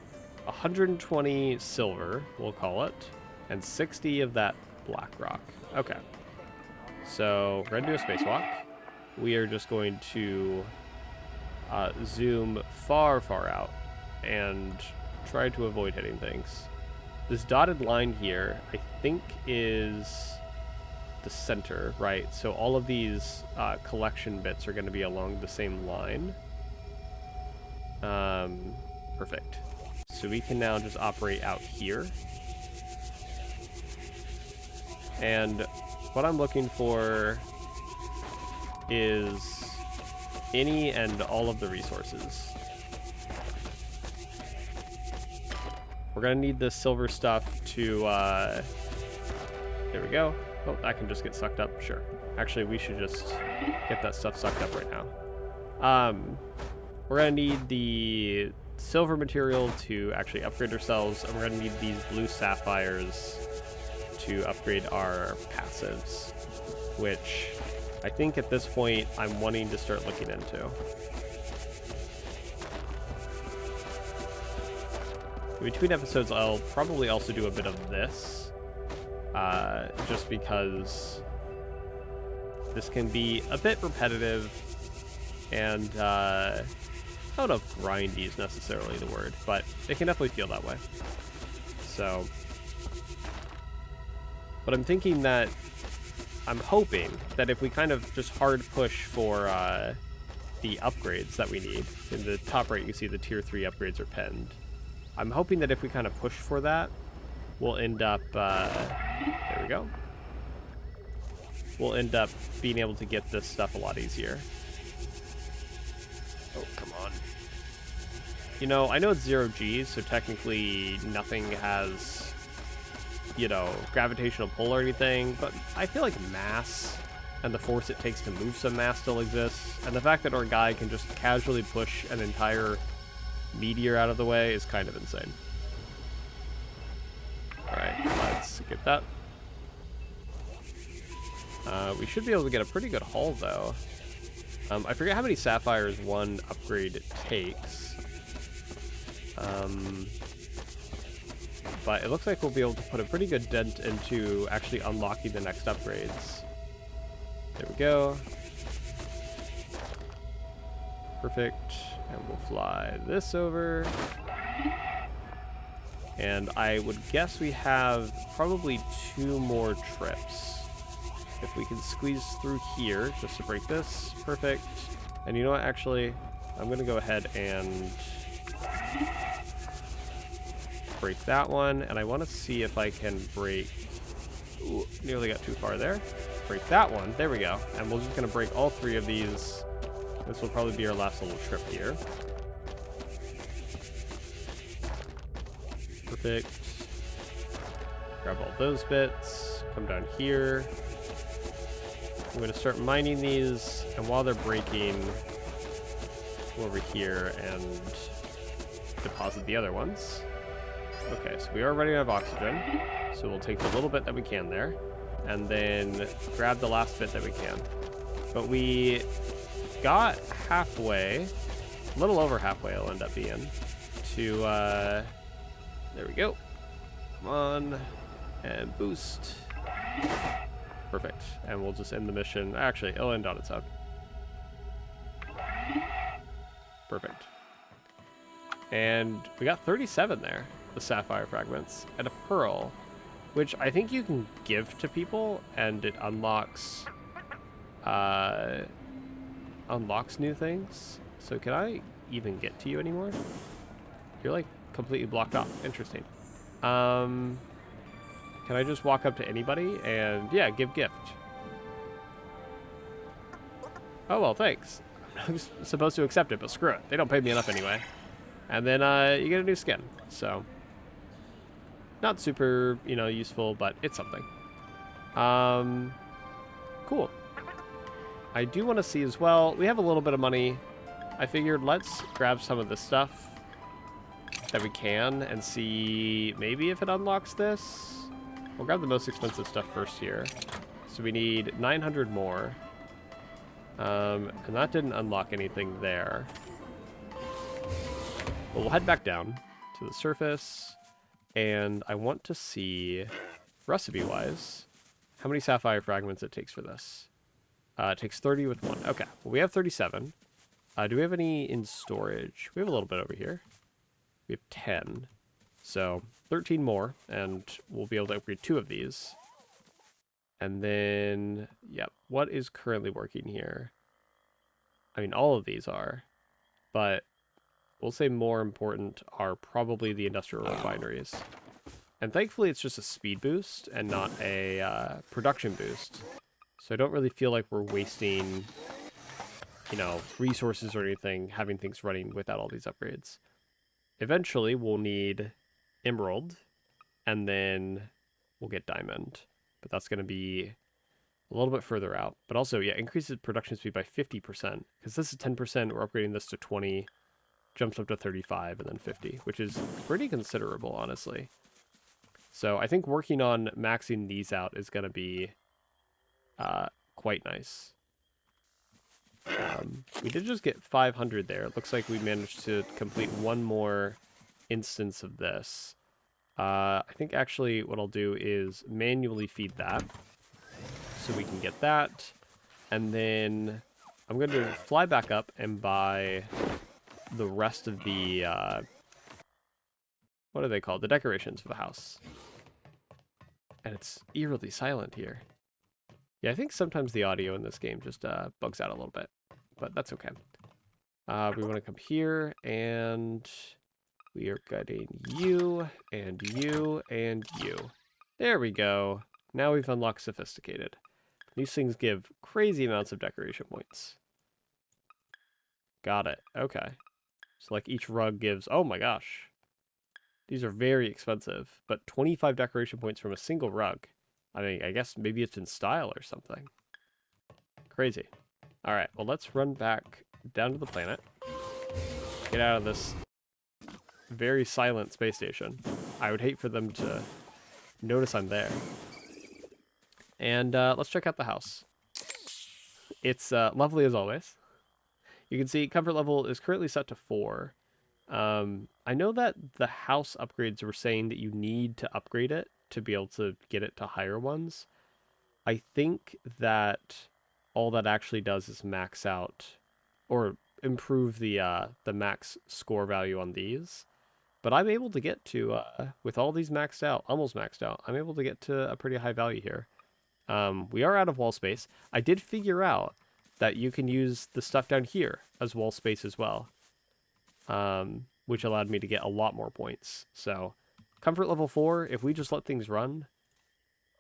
120 silver, we'll call it, and 60 of that black rock. Okay. So we're going to do a spacewalk. We are just going to zoom far, far out and try to avoid hitting things. This dotted line here, I think, is the center, right? So all of these collection bits are going to be along the same line. Perfect. So we can now just operate out here. And what I'm looking for is any and all of the resources. We're gonna need this silver stuff to, there we go. Oh, that can just get sucked up, sure. Actually, we should just get that stuff sucked up right now. We're gonna need the silver material to actually upgrade ourselves, and we're gonna need these blue sapphires to upgrade our passives, which I think at this point I'm wanting to start looking into. Between episodes, I'll probably also do a bit of this, just because this can be a bit repetitive, and I don't know if grindy is necessarily the word, but it can definitely feel that way. So, but I'm thinking that, I'm hoping that if we kind of just hard push for the upgrades that we need, in the top right you can see the tier 3 upgrades are pinned. I'm hoping that if we kind of push for that, we'll end up, there we go. We'll end up being able to get this stuff a lot easier. Oh, come on. You know, I know it's 0G, so technically nothing has, you know, gravitational pull or anything, but I feel like mass and the force it takes to move some mass still exists, and the fact that our guy can just casually push an entire meteor out of the way is kind of insane. Alright, let's get that. We should be able to get a pretty good haul, though. I forget how many sapphires one upgrade takes. But it looks like we'll be able to put a pretty good dent into actually unlocking the next upgrades. There we go. Perfect. And we'll fly this over. And I would guess we have probably 2 more trips. If we can squeeze through here, just to break this. Perfect. And you know what, actually, I'm going to go ahead and break that one. And I want to see if I can break... Ooh, nearly got too far there. Break that one. There we go. And we're just going to break all 3 of these. This will probably be our last little trip here. Perfect. Grab all those bits. Come down here. I'm going to start mining these, and while they're breaking, go over here and deposit the other ones. Okay, so we are running out of oxygen, so we'll take the little bit that we can there, and then grab the last bit that we can. But we got halfway, a little over halfway it'll end up being, to, there we go. Come on, and boost. Perfect. And we'll just end the mission. Actually, it'll end on its own. Perfect. And we got 37 there, the sapphire fragments, and a pearl, which I think you can give to people, and it unlocks new things. So can I even get to you anymore? You're like completely blocked off. Interesting. Can I just walk up to anybody and, yeah, give gift? Oh, well, thanks. I'm supposed to accept it, but screw it. They don't pay me enough anyway. And then you get a new skin. So, not super, you know, useful, but it's something. Cool. I do want to see as well, we have a little bit of money. I figured let's grab some of this stuff that we can and see maybe if it unlocks this. We'll grab the most expensive stuff first here. So we need 900 more. And that didn't unlock anything there. But we'll head back down to the surface. And I want to see, recipe-wise, how many sapphire fragments it takes for this. It takes 30 with 1. Okay, well, we have 37. Do we have any in storage? We have a little bit over here. We have 10. So 13 more, and we'll be able to upgrade 2 of these. And then, yep, what is currently working here? I mean, all of these are, but we'll say more important are probably the industrial refineries. And thankfully, it's just a speed boost and not a production boost. So I don't really feel like we're wasting resources or anything, having things running without all these upgrades. Eventually, we'll need emerald, and then we'll get diamond. But that's going to be a little bit further out. But also, yeah, increases production speed by 50%. Because this is 10%, we're upgrading this to 20, jumps up to 35, and then 50, which is pretty considerable, honestly. So I think working on maxing these out is going to be quite nice. We did just get 500 there. It looks like we managed to complete one more instance of this. I think actually what I'll do is manually feed that so we can get that. And then I'm going to fly back up and buy the rest of the, what are they called? The decorations for the house. And it's eerily silent here. Yeah, I think sometimes the audio in this game just bugs out a little bit, but that's okay. We want to come here, and we are getting you, and you, and you. There we go. Now we've unlocked Sophisticated. These things give crazy amounts of decoration points. Got it. Okay. So like each rug gives... Oh my gosh. These are very expensive, but 25 decoration points from a single rug. I mean, I guess maybe it's in style or something. Crazy. All right, well, let's run back down to the planet. Get out of this very silent space station. I would hate for them to notice I'm there. And let's check out the house. It's lovely as always. You can see comfort level is currently set to 4. I know that the house upgrades were saying that you need to upgrade it to be able to get it to higher ones. I think that all that actually does is max out or improve the max score value on these. But I'm able to get to, with all these maxed out, almost maxed out, I'm able to get to a pretty high value here. We are out of wall space. I did figure out that you can use the stuff down here as wall space as well, which allowed me to get a lot more points. So comfort level 4, if we just let things run,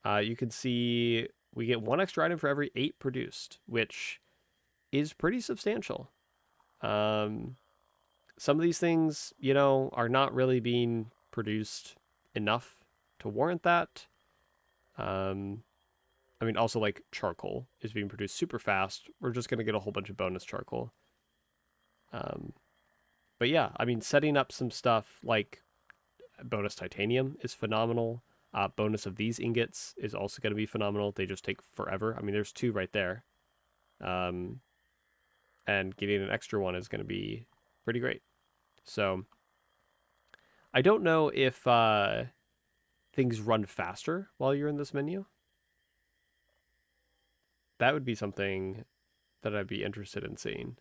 you can see we get 1 extra item for every 8 produced, which is pretty substantial. Some of these things, are not really being produced enough to warrant that. I mean, also like charcoal is being produced super fast. We're just going to get a whole bunch of bonus charcoal. But yeah, I mean, setting up some stuff like bonus titanium is phenomenal. Bonus of these ingots is also going to be phenomenal. They just take forever. I mean, there's 2 right there. And getting an extra one is going to be pretty great. So I don't know if things run faster while you're in this menu. That would be something that I'd be interested in seeing.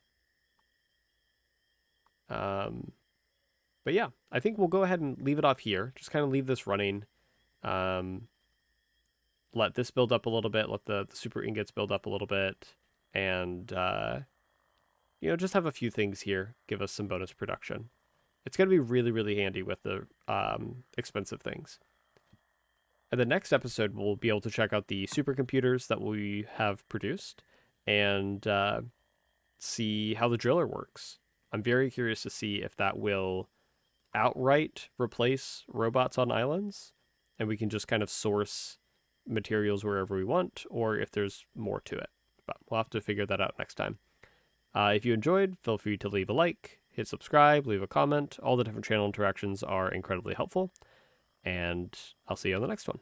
But yeah, I think we'll go ahead and leave it off here. Just kind of leave this running. Let this build up a little bit. Let the super ingots build up a little bit. And, just have a few things here. Give us some bonus production. It's going to be really, really handy with the expensive things. In the next episode, we'll be able to check out the supercomputers that we have produced and see how the driller works. I'm very curious to see if that will outright replace robots on islands, and we can just kind of source materials wherever we want, or if there's more to it. But we'll have to figure that out next time. If you enjoyed, feel free to leave a like, hit subscribe, leave a comment. All the different channel interactions are incredibly helpful. And I'll see you on the next one.